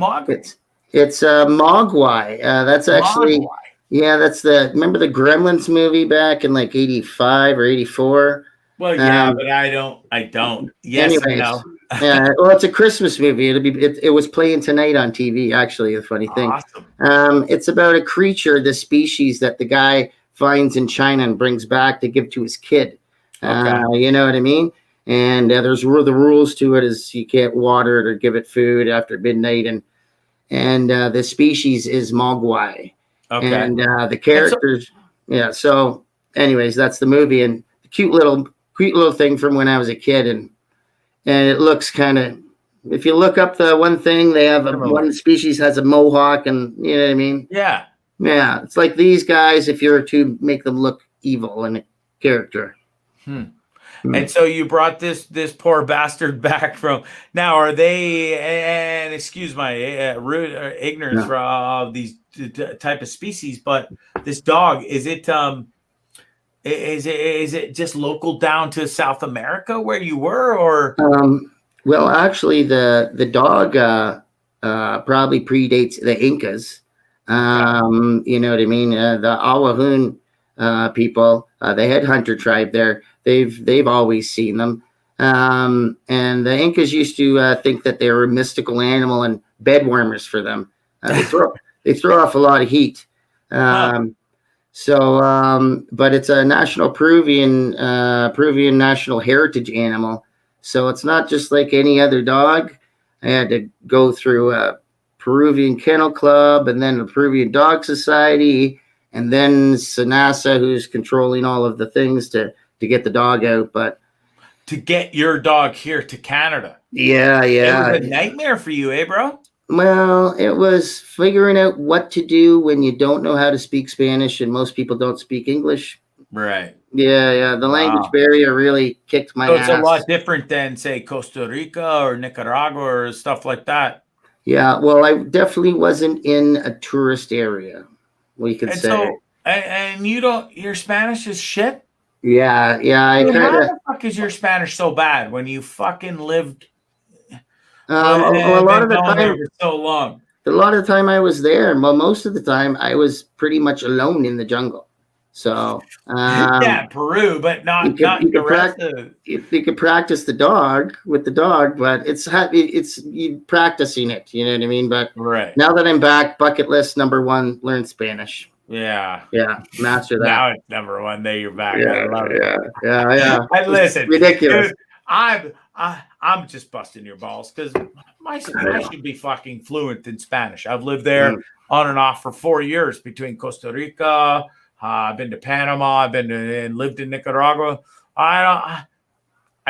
It's Mogwai. That's actually. Mogwai. Yeah, that's remember the Gremlins movie back in like 85 or 84? Well, yeah, but I don't. Yes, anyways, no. Well, it's a Christmas movie. It was playing tonight on TV, actually, the funny thing. Awesome. It's about a creature, the species that the guy finds in China and brings back to give to his kid. Okay. You know what I mean? And there's the rules to it is you can't water it or give it food after midnight. And the species is Mogwai. Okay. And the characters, So, anyways, that's the movie, and the cute little thing from when I was a kid, and it looks kind of. If you look up the one thing, they have one species has a mohawk, and you know what I mean. Yeah. It's like these guys. If you were to make them look evil in a character. And so you brought this poor bastard back from. Now, are they? And excuse my rude ignorance for these type of species, but this dog is it just local down to South America where you were, or? Well, actually, the dog probably predates the Incas. You know what I mean? The Awahun people, they had hunter tribe there. They've always seen them. And the Incas used to think that they were a mystical animal and bed warmers for them. They throw off a lot of heat. But it's a national Peruvian national heritage animal. So it's not just like any other dog. I had to go through a Peruvian Kennel Club and then the Peruvian Dog Society and then SONASA, who's controlling all of the things to get the dog out. But to get your dog here to Canada. Yeah. It was a nightmare for you, bro? Well, it was figuring out what to do when you don't know how to speak Spanish and most people don't speak English. Right. Yeah. The language barrier really kicked my ass. So it's a lot different than, say, Costa Rica or Nicaragua or stuff like that. Yeah. Well, I definitely wasn't in a tourist area, we could say. So, and your Spanish is shit? Yeah. How the fuck is your Spanish so bad when you fucking lived? A lot Been of the going there time, for so long. I was there. Well, most of the time I was pretty much alone in the jungle. So Yeah, Peru, but not you the could rest practice. of. You could practice the dog with the dog, but it's you practicing it. You know what I mean? But Right. now that I'm back, bucket list number one: learn Spanish. Yeah. Yeah, master that. Now it's number one. There you're back. I Yeah, love it. yeah. I It's listen, ridiculous. dude. I'm just busting your balls because I should be fucking fluent in Spanish. I've lived there on and off for 4 years between Costa Rica. I've been to Panama. I've been and lived in Nicaragua. I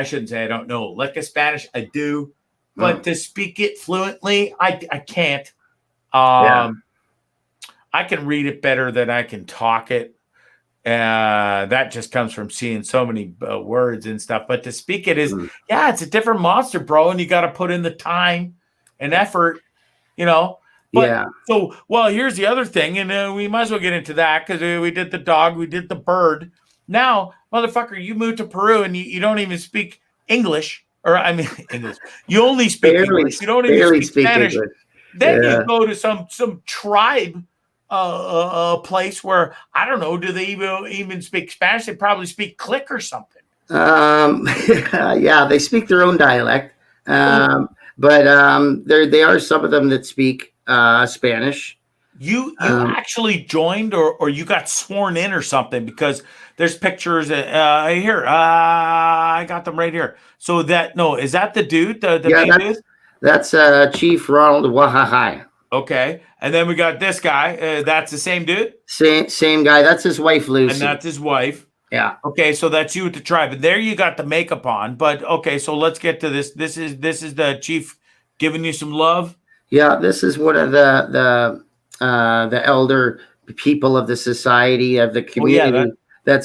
shouldn't say I don't know lick of Spanish. I do, but to speak it fluently, I can't. Yeah. I can read it better than I can talk it. That just comes from seeing so many words and stuff. But to speak it is, it's a different monster, bro. And you got to put in the time and effort, you know. But so, well, here's the other thing. And we might as well get into that because we did the dog, we did the bird. Now, motherfucker, you moved to Peru and you don't even speak English. Or, I mean, English. You only speak English. You don't even speak Spanish. English. Then you go to some tribe place where I don't know. Do they even speak Spanish? They probably speak click or something. Yeah, they speak their own dialect, but there are some of them that speak Spanish. You actually joined or you got sworn in or something because there's pictures here. I got them right here. So is that the dude? The main dude? That's Chief Ronald Wahahai. Okay, and then we got this guy. That's the same dude. Same guy. That's his wife, Lucy. And that's his wife. Yeah. Okay, so that's you with the tribe. And there you got the makeup on. But okay, so let's get to this. This is the chief giving you some love. Yeah, this is one of the elder people of the society of the community.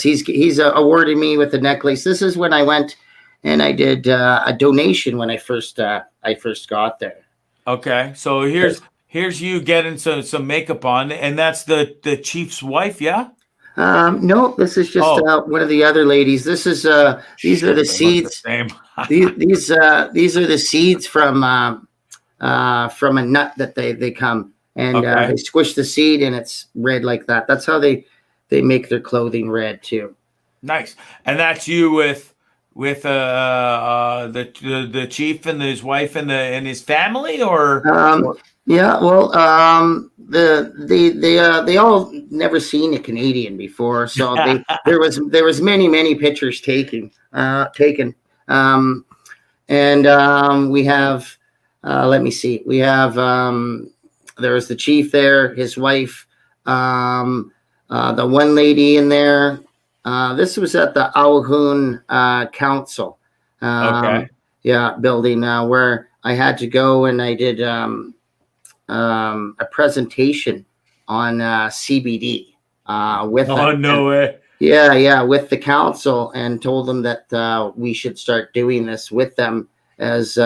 He's awarded me with the necklace. This is when I went and I did a donation when I first got there. Okay, so here's you getting some makeup on, and that's the chief's wife, yeah? No, this is just one of the other ladies. This is these are the seeds. these are the seeds from a nut that they come and they squish the seed and it's red like that. That's how they make their clothing red too. Nice, and that's you with the chief and his wife and his family, or yeah, well, they all never seen a Canadian before, so there was many pictures taken, and we have let me see, we have there was the chief there, his wife, the one lady in there. This was at the Auhun Council, building where I had to go and I did a presentation on CBD with with the council, and told them that we should start doing this with them as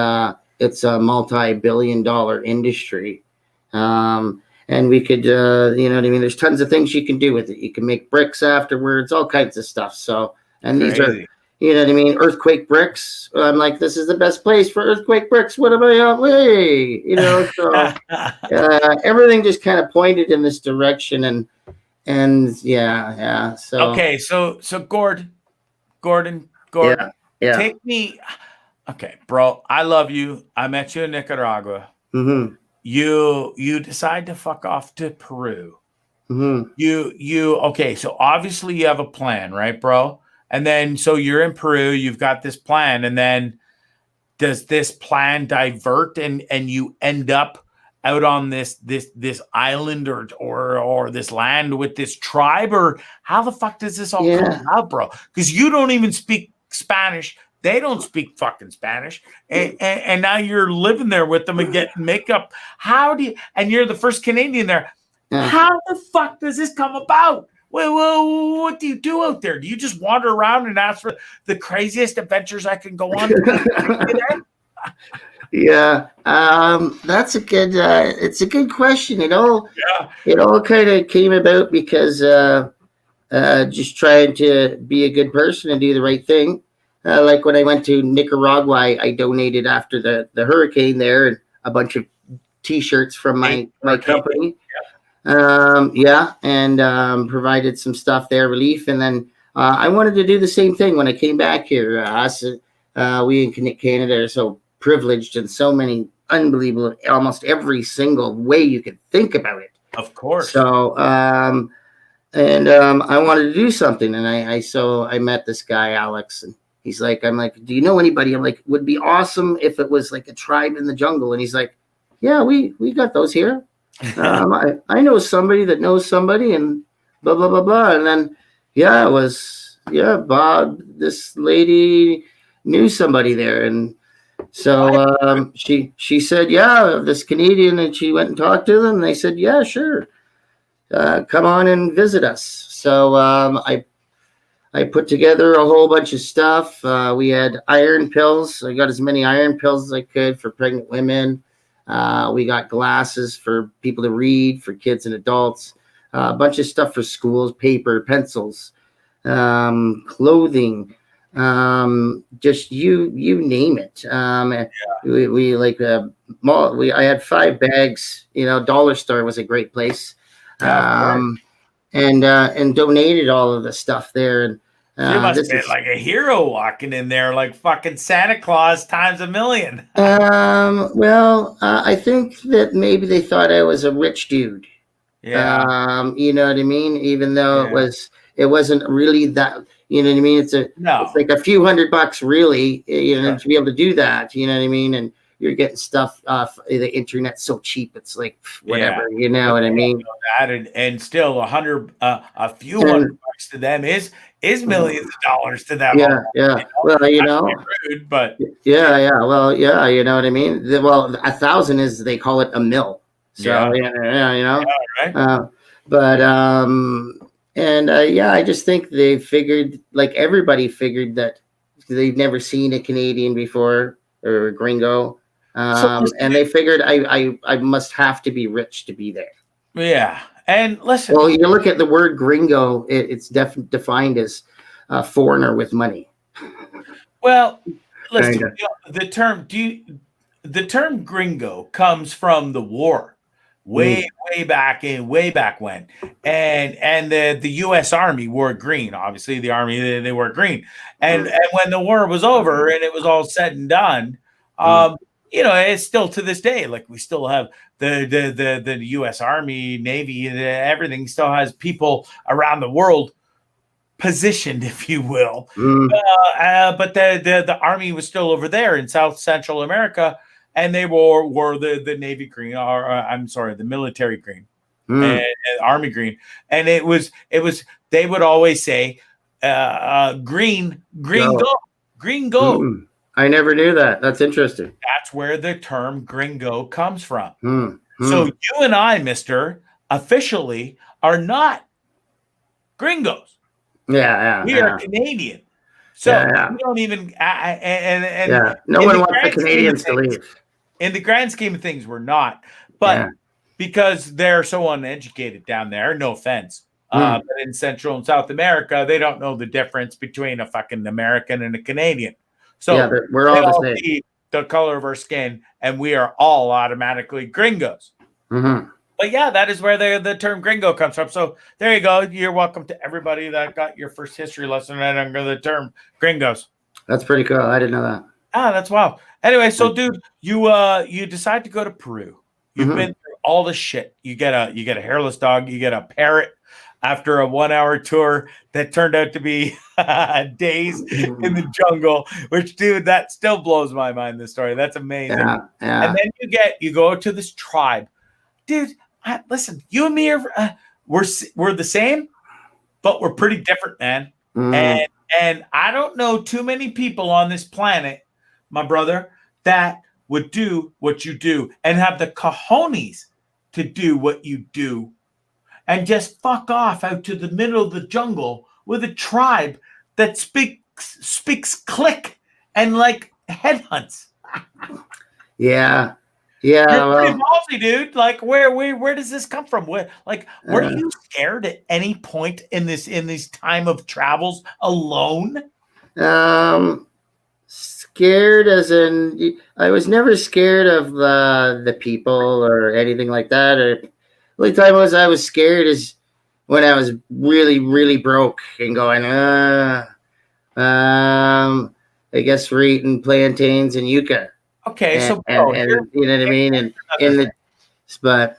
it's a multi-billion-dollar industry. And we could, you know what I mean? There's tons of things you can do with it. You can make bricks afterwards, all kinds of stuff. So, and these are, you know what I mean? Earthquake bricks. I'm like, this is the best place for earthquake bricks. What am I on way? You know, so everything just kind of pointed in this direction. And yeah. So, okay. So Gordon, take me. Okay, bro, I love you. I met you in Nicaragua. Mm-hmm. You decide to fuck off to Peru. Mm-hmm. Okay, so obviously you have a plan, right, bro? And then so you're in Peru, you've got this plan, and then does this plan divert and you end up out on this island or this land with this tribe, or how the fuck does this all come out, bro? Because you don't even speak Spanish. They don't speak fucking Spanish, and now you're living there with them and getting makeup. How do you? And you're the first Canadian there. How the fuck does this come about? Well, what do you do out there? Do you just wander around and ask for the craziest adventures I can go on? Yeah, that's a good. It's a good question. It all kind of came about because just trying to be a good person and do the right thing. like when I went to Nicaragua, I donated after the hurricane there, and a bunch of T-shirts from my company. Yeah, and provided some stuff there, relief, and then I wanted to do the same thing when I came back here. We in Canada are so privileged in so many unbelievable, almost every single way you could think about it. Of course. So, I wanted to do something, and I met this guy, Alex, and he's like, I'm like, do you know anybody? I'm like, would be awesome if it was like a tribe in the jungle. And he's like, yeah, we got those here. I know somebody that knows somebody, and blah blah blah blah. And then Bob, this lady knew somebody there, and so she said, yeah, this Canadian, and she went and talked to them, and they said, yeah, sure, come on and visit us. So I put together a whole bunch of stuff. We had iron pills. I got as many iron pills as I could for pregnant women. We got glasses for people to read, for kids and adults, a bunch of stuff for schools, paper, pencils, clothing, just you name it. I had 5 bags. Dollar Store was a great place, and donated all of the stuff there. And you must have been like a hero walking in there, like fucking Santa Claus times a million. I think that maybe they thought I was a rich dude. Yeah. You know what I mean? Even though it wasn't really that, you know what I mean? It's like a few $100 really, to be able to do that, you know what I mean? And you're getting stuff off the internet so cheap, it's like whatever, you know what I mean? That and still a few $100 to them is millions of dollars to them. Yeah. Well, rude, but well, you know what I mean? 1,000 is, they call it a mill. So right. I just think they figured, like everybody figured, that they've never seen a Canadian before or a gringo. And they figured I must have to be rich to be there. Yeah. And listen. Well, you look at the word gringo, it's defined as a foreigner with money. Well, listen, the term gringo comes from the war. Way back when, and the U.S. Army wore green. Obviously, the Army they wore green, and when the war was over and it was all said and done, it's still to this day, like we still have the U.S. Army, Navy, everything still has people around the world positioned, if you will. But the Army was still over there in South Central America. And they wore the Navy green, or the military green, and Army green. And it was they would always say, green go. I never knew that. That's interesting. That's where the term gringo comes from. So you and I, mister, officially are not gringos. Yeah. We are Canadian. So we don't even no one wants the Canadians to leave. In the grand scheme of things, we're not. But because they're so uneducated down there, no offense. But in Central and South America, they don't know the difference between a fucking American and a Canadian. So we're all the same. The color of our skin, and we are all automatically gringos. But that is where the term gringo comes from. So there you go. You're welcome to everybody that got your first history lesson right under the term gringos. That's pretty cool. I didn't know that. That's wild. Anyway, so dude, you decide to go to Peru. You've been through all the shit. You get a hairless dog. You get a parrot after a 1-hour tour that turned out to be days in the jungle. Which, dude, that still blows my mind. This story, that's amazing. And then you go to this tribe, dude. Listen, you and me are we're the same, but we're pretty different, man. And I don't know too many people on this planet, my brother, that would do what you do and have the cojones to do what you do and just fuck off out to the middle of the jungle with a tribe that speaks click and like headhunts. Yeah. You're pretty ballsy, dude. Like, where does this come from? Were you scared at any point in this time of travels alone? Scared as in, I was never scared of the people or anything like that. Or the only time I was scared is when I was really, really broke and going, I guess we're eating plantains and yucca. Okay, so And you know what I mean? And in the, but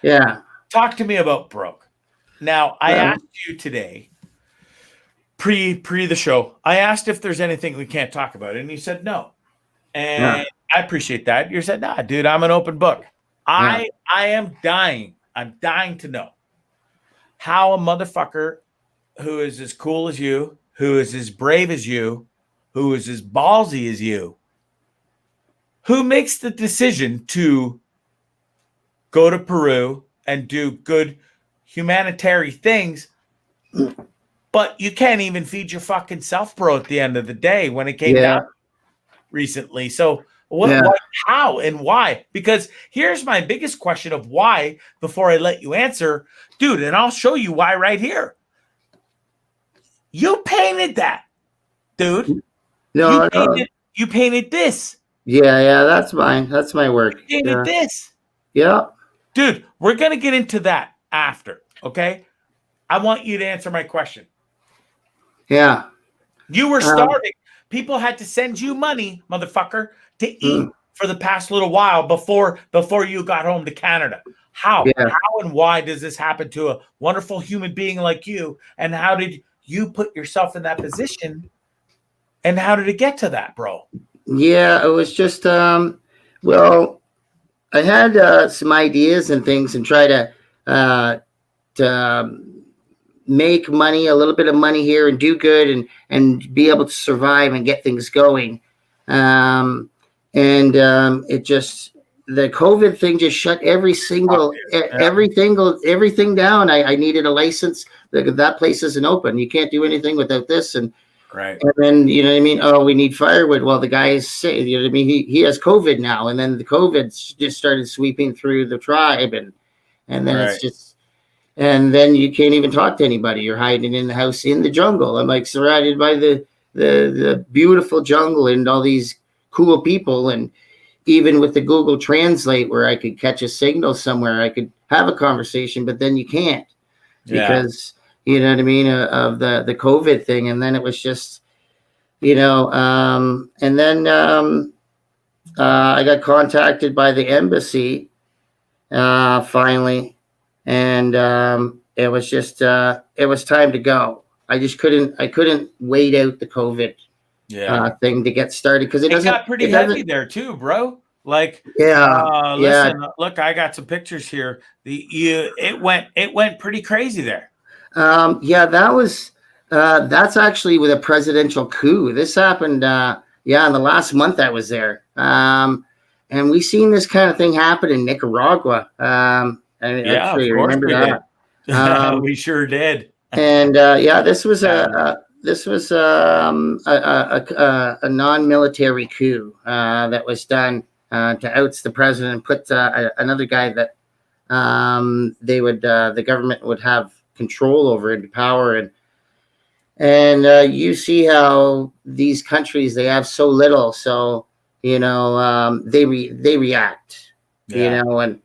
yeah. Talk to me about broke. Now, I asked you today, pre the show, I asked if there's anything we can't talk about, and you said no. And I appreciate that. You said, nah, dude, I'm an open book. I am dying. I'm dying to know how a motherfucker who is as cool as you, who is as brave as you, who is as ballsy as you, who makes the decision to go to Peru and do good humanitarian things, but you can't even feed your fucking self, bro, at the end of the day when it came down recently. So what, how and why? Because here's my biggest question of why before I let you answer, dude, and I'll show you why right here. You painted that, dude. No, you painted this. Yeah, that's mine. That's my work. You painted this. Yeah. Dude, we're going to get into that after, okay? I want you to answer my question. Yeah. You were starving. People had to send you money, motherfucker, to eat for the past little while before you got home to Canada. How? Yeah. How and why does this happen to a wonderful human being like you? And how did you put yourself in that position? And how did it get to that, bro? Yeah, it was just well, I had some ideas and things and try to make money, a little bit of money here and do good and be able to survive and get things going. It just, the COVID thing just shut everything down. I needed a license. That place isn't open. You can't do anything without this. And then, you know what I mean? Oh, we need firewood. Well, the guy is sick. You know what I mean? He has COVID now. And then the COVID just started sweeping through the tribe. And then it's just, and then you can't even talk to anybody. You're hiding in the house in the jungle. I'm like surrounded by the beautiful jungle and all these cool people. And even with the Google Translate, where I could catch a signal somewhere, I could have a conversation, but then you can't because, you know what I mean, of the COVID thing. And then it was just, you know, and then I got contacted by the embassy finally. And it was just, it was time to go. I couldn't wait out the COVID thing to get started because it got pretty heavy there too, bro. Like, listen, look, I got some pictures here. It went pretty crazy there. That was that's actually with a presidential coup. This happened in the last month I was there. And we seen this kind of thing happen in Nicaragua. I'm sure you remember that. We sure did. And this was a non-military coup that was done to oust the president and put another guy that the government would have control over into power. And you see how these countries, they have so little, so you know they react, you know, and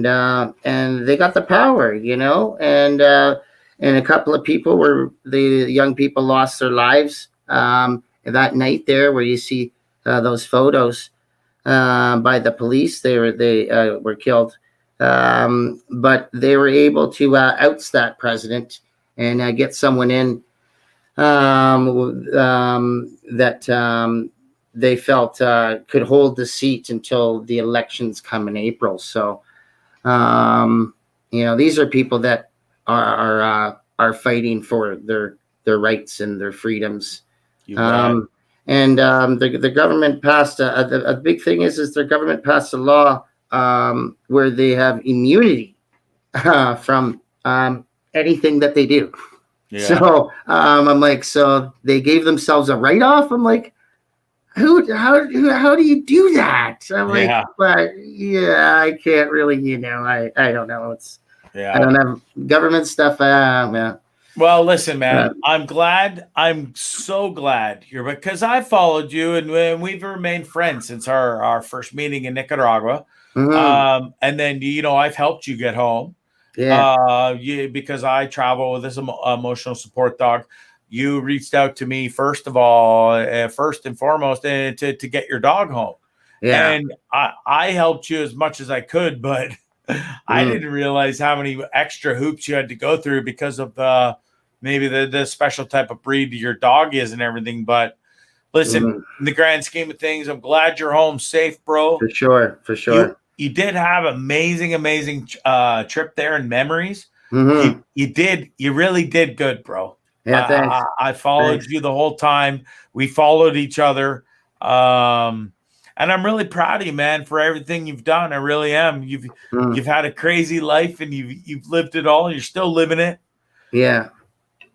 they got the power, you know, and a couple of people the young people lost their lives that night there, where you see those photos by the police. They were killed, but they were able to oust that president and get someone in that they felt could hold the seat until the elections come in April. So. You know, these are people that are fighting for their rights and their freedoms. The government passed a big thing is the government passed a law where they have immunity from anything that they do. So I'm like, so they gave themselves a write-off. I'm like, how do you do that? I'm like, but I can't really, you know, I don't know. I don't have government stuff. Well, listen, man, Uh, I'm so glad you're, because I followed you and we've remained friends since our first meeting in Nicaragua. mhm. And then, I've helped you get home. Yeah, Because I travel with this emotional support dog. You reached out to me first of all, first and foremost, to get your dog home. yeah. And I helped you as much as I could, but I Mm, didn't realize how many extra hoops you had to go through because of maybe the special type of breed your dog is and everything. But listen, mm. in the grand scheme of things, I'm glad you're home safe, bro. For sure, for You sure. you did have amazing trip there and memories. Hmm. You really did good, bro. Yeah, thanks. I followed Thanks. you the whole time. We followed each other. And I'm really proud of you, man, for everything you've done. I really am. Mm, You've had a crazy life and you've lived it all. You're still living it. yeah.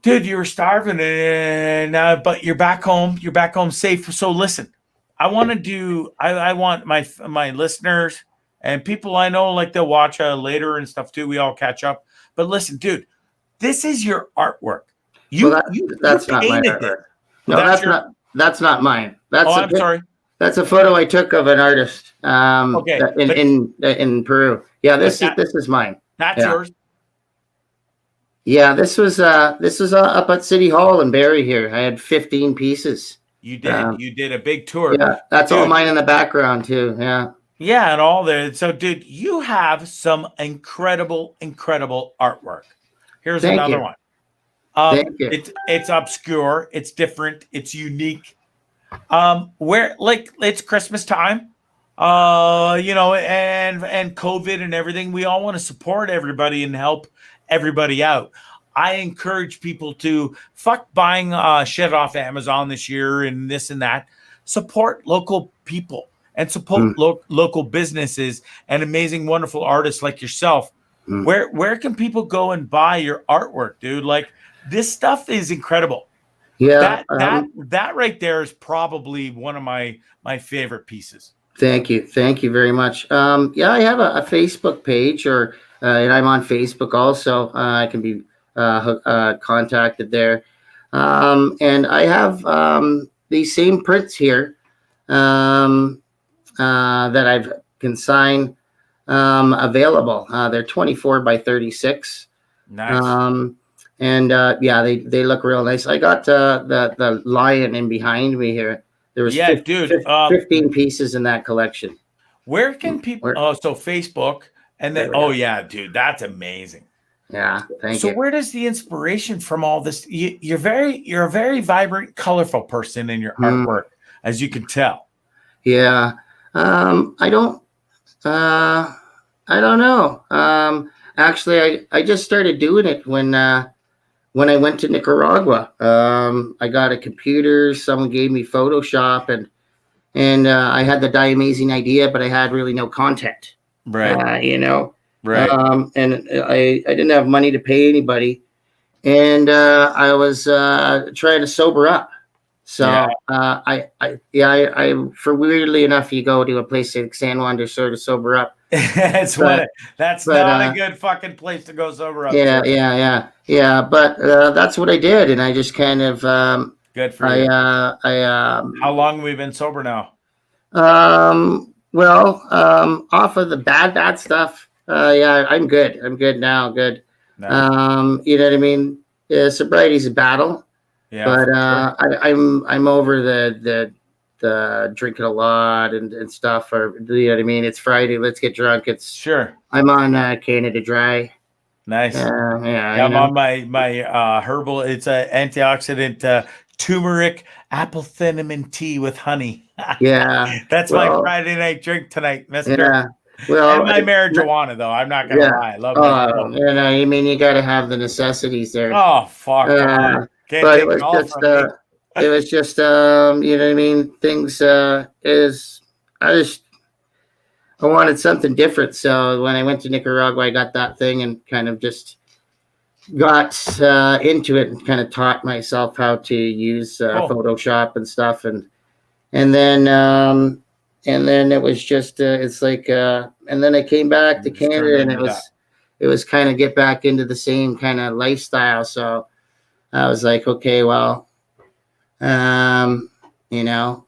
Dude, you were starving and but you're back home. You're back home safe. So listen, I want my listeners and people I know, like they'll watch later and stuff too. We all catch up. But listen, dude, this is your artwork. Well, You that's not my painted it. artwork. No, That's your that's not mine. Oh, I'm sorry. That's a photo I took of an artist Okay, in but Peru. Yeah, but this is mine. that's Yeah. yours. Yeah, this was up at City Hall in Barrie here. I had 15 pieces. You did. Um, You did a big tour. yeah, that's all Dude, mine in the background too. Yeah. yeah, and all there. So, dude, you have some incredible artwork. Here's Thank another you. one. Thank you. It's obscure, it's different, it's unique. Where like it's Christmas time, and COVID and everything. We all want to support everybody and help everybody out. I encourage people to fuck buying shit off Amazon this year and this and that. Support local people and support Mm, local businesses and amazing, wonderful artists like yourself. mm. Where can people go and buy your artwork, dude? Like this stuff is incredible. Yeah. That right there is probably one of my favorite pieces. Thank you. Thank you very much. Yeah, I have a Facebook page, and I'm on Facebook also. I can be contacted there. And I have these same prints here that I can sign available. They're 24 by 36. Nice. Um, and yeah, they look real nice. I got the lion in behind me here. There was Yeah, dude. 15 pieces in that collection. Where can people? Where, Oh, so Facebook, and then there we oh go. yeah, dude, that's amazing. Yeah, thank So you. where does the inspiration from all this? You're a very vibrant, colorful person in your Hmm. artwork, as you can tell. Yeah. I don't. I don't know. Actually, I just started doing it when I went to Nicaragua. I got a computer. Someone gave me Photoshop, and I had the amazing idea, but I had really no content. Right. You know, Right. and I didn't have money to pay anybody, and I was trying to sober up. Yeah. So I for weirdly enough, you go to a place like San Juan to sort of sober up. That's But that's but not a good fucking place to go sober up, yeah, sir. yeah. But that's what I did, and I just kind of Good for you. I How long have we been sober now? well off of the bad stuff. Yeah, I'm good. I'm good now. Good. Nice. You know what I mean? Sobriety's a battle, Yeah, but for sure. I'm over the drinking a lot and stuff. Or you know what I mean? It's Friday. Let's get drunk. Sure. I'm on Canada Dry. Nice. Yeah, Yeah, you I'm know. on my herbal. It's a antioxidant turmeric apple cinnamon tea with honey. Yeah. That's my Well, Friday night drink tonight, Mister. yeah. And Well, my marijuana, though. I'm not gonna yeah. lie. I love that Oh, stuff. you know, I mean, you got to have the necessities there. Oh fuck Uh, on. Can't but it take it was all just, from me. you know what I mean? Things I wanted something different. So when I went to Nicaragua, I got that thing and kind of just got into it and kind of taught myself how to use Cool. Photoshop and stuff, and then it was just it's like and then I came back to Just turned Canada, and into that. it was kind of get back into the same kind of lifestyle. So I was like, okay, well, you know,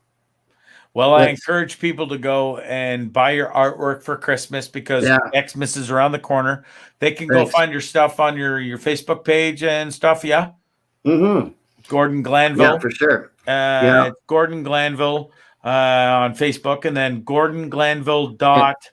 Well, I let's, encourage people to go and buy your artwork for Christmas because yeah, Xmas is around the corner. They can go thanks. find your stuff on your Facebook page and stuff. Yeah. Mm-hmm. Gordon Yeah, Glanville. for sure. Yeah. Gordon Glanville on Facebook, and then Gordon Glanville It, dot.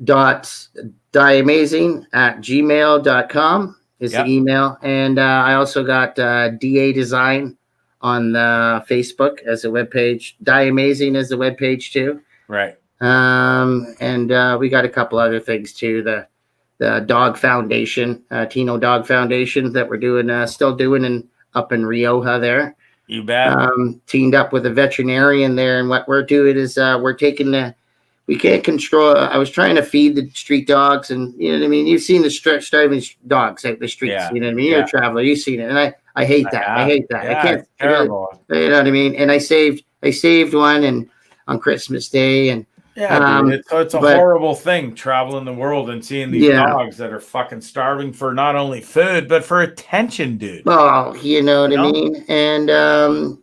dot diamazing@gmail.com is the Yep. email. And I also got DA Design on the Facebook as a webpage. Diamazing is the webpage too. Right. And we got a couple other things too. The Dog Foundation, Tino Dog Foundation that we're doing, still doing up in Rioja there. You bet. Teamed up with a veterinarian there. And what we're doing is we're taking we can't control. I was trying to feed the street dogs, and you know what I mean. You've seen the starving dogs out the streets. Yeah. You know what I mean. You're a traveler. You've seen it, and I hate that. I hate that. Yeah, I can't. it's terrible. You know what I mean. And I saved one, and on Christmas Day, and Yeah, dude, it's a horrible thing traveling the world and seeing these dogs that are fucking starving for not only food but for attention, dude. Well, you know what I mean. And the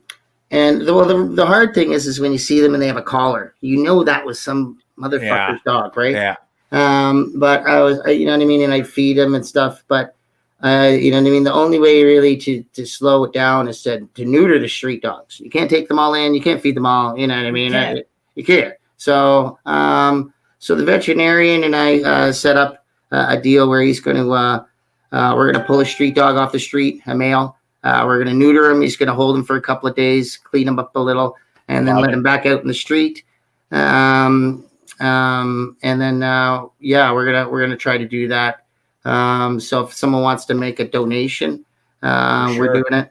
hard thing is when you see them and they have a collar, you know that was some motherfucker's dog, right? Yeah. But you know what I mean, and I feed them and stuff. But you know what I mean. The only way really to slow it down is to neuter the street dogs. You can't take them all in. You can't feed them all. You know what I mean? You can't. So so the veterinarian and I set up a deal where he's going to we're going to pull a street dog off the street, a male. We're going to neuter him. He's going to hold him for a couple of days, clean him up a little, and then let him back out in the street. And then we're gonna try to do that. So if someone wants to make a donation, we're doing it.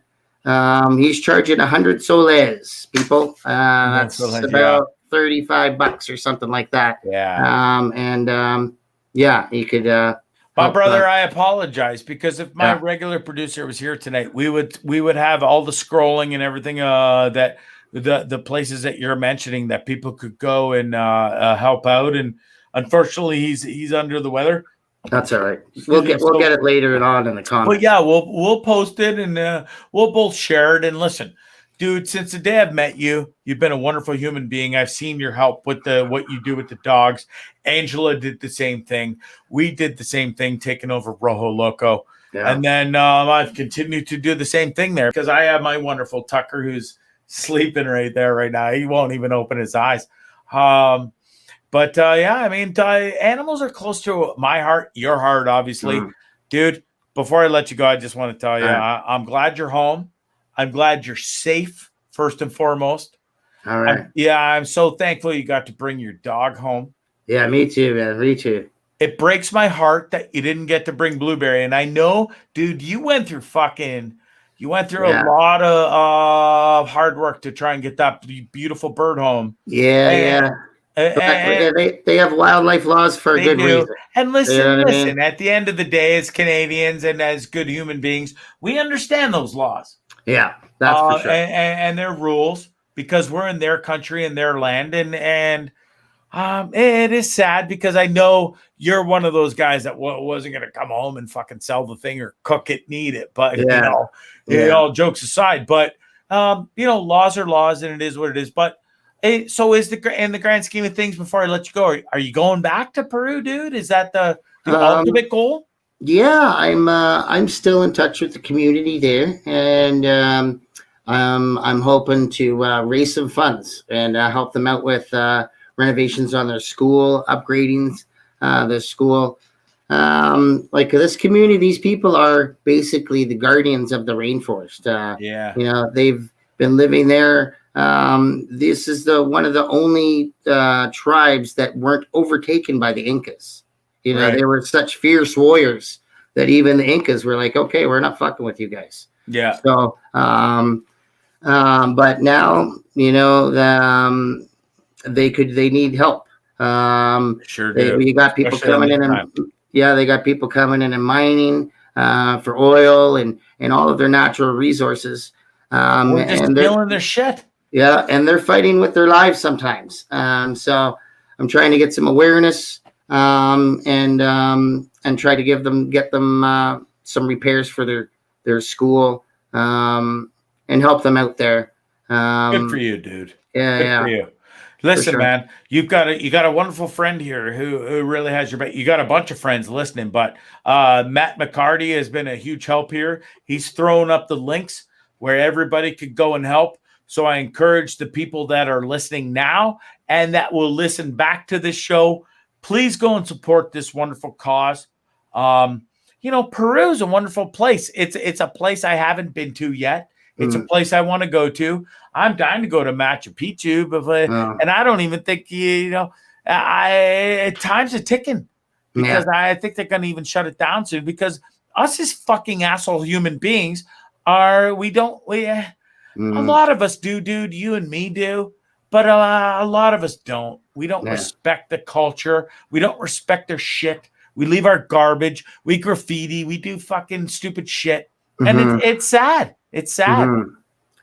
He's charging 100 soles, people. That's about $35 or something like that. Yeah. You could. My brother, I apologize because if my regular producer was here tonight, we would have all the scrolling and everything that the places that you're mentioning that people could go and help out. And unfortunately, he's under the weather. That's all right. We'll get it later on in the comments. But yeah, we'll post it and we'll both share it. And listen, dude, since the day I've met you, you've been a wonderful human being. I've seen your help with what you do with the dogs. Angela did the same thing. We did the same thing, taking over Rojo Loco. Yeah. And then I've continued to do the same thing there because I have my wonderful Tucker who's sleeping right there right now. He won't even open his eyes. But I mean, animals are close to my heart, your heart, obviously. Dude, before I let you go, I just want to tell you, I'm glad you're home. I'm glad you're safe, first and foremost. All right. I'm so thankful you got to bring your dog home. Yeah, me too, man. Me too. It breaks my heart that you didn't get to bring Blueberry. And I know, dude, you went through a lot of hard work to try and get that beautiful bird home. Yeah. And they have wildlife laws for a good reason. And listen, at the end of the day, as Canadians and as good human beings, we understand those laws. Yeah, that's for sure. And their rules because we're in their country and their land. And it is sad because I know you're one of those guys that wasn't going to come home and fucking sell the thing or cook it and eat it. But, all jokes aside, but, laws are laws and it is what it is. But so in the grand scheme of things, before I let you go, are you going back to Peru, dude? Is that the ultimate goal? Yeah, I'm still in touch with the community there, and I'm hoping to raise some funds and help them out with renovations on their school, upgrading their school. Like this community, these people are basically the guardians of the rainforest. They've been living there. This is one of the only tribes that weren't overtaken by the Incas. They were such fierce warriors that even the Incas were like, okay, we're not fucking with you guys. Yeah. So, but now, they need help. Sure do. You got people coming in they got people coming in and mining for oil and all of their natural resources. We're just stealing their shit. Yeah, and they're fighting with their lives sometimes. So I'm trying to get some awareness and try to get them some repairs for their school, and help them out there. Good for you, dude. Yeah, Good yeah, for you. Listen, sure. man, you got a wonderful friend here who really has your back. You got a bunch of friends listening, but Matt McCarty has been a huge help here. He's thrown up the links where everybody could go and help. So I encourage the people that are listening now and that will listen back to this show, please go and support this wonderful cause. Peru is a wonderful place. It's a place I haven't been to yet. It's a place I want to go to. I'm dying to go to Machu Picchu, and I don't even think time's a ticking because I think they're going to even shut it down soon because us as fucking asshole human beings a lot of us do, dude. You and me do, but a lot of us don't. We don't respect the culture. We don't respect their shit. We leave our garbage. We graffiti. We do fucking stupid shit, and it's sad. It's sad.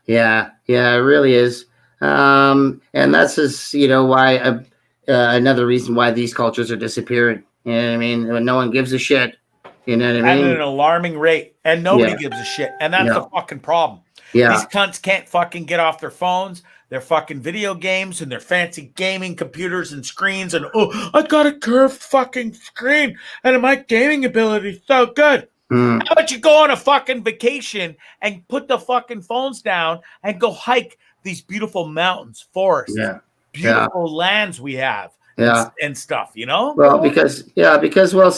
Yeah, it really is. And that's just, why another reason why these cultures are disappearing. You know what I mean? When no one gives a shit. You know what I mean? At an alarming rate. And nobody gives a shit. And that's the fucking problem. Yeah. These cunts can't fucking get off their phones, their fucking video games, and their fancy gaming computers and screens. And, I got a curved fucking screen. And my gaming ability is so good. How about you go on a fucking vacation and put the fucking phones down and go hike these beautiful mountains, forests, beautiful lands we have and stuff, Well, because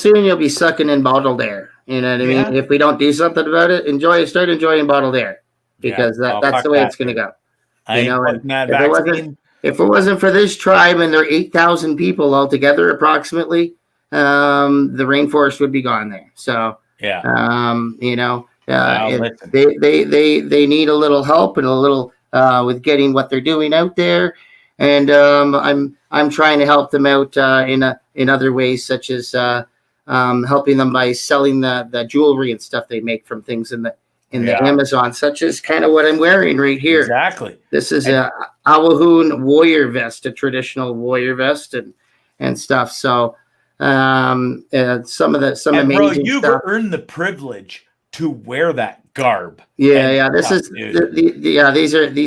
soon you'll be sucking in bottled air. You know what I mean? If we don't do something about it, start enjoying bottled air because that's the way it's going to go. If it wasn't for this tribe and their 8,000 people altogether, approximately, the rainforest would be gone there. So. Yeah. They need a little help and a little with getting what they're doing out there, and I'm trying to help them out in other ways, such as helping them by selling the jewelry and stuff they make from things in the Amazon, such as kind of what I'm wearing right here. Exactly. This is a Awahoon warrior vest, a traditional warrior vest and stuff. So. Some amazing bro, you've stuff. earned the privilege to wear that garb. These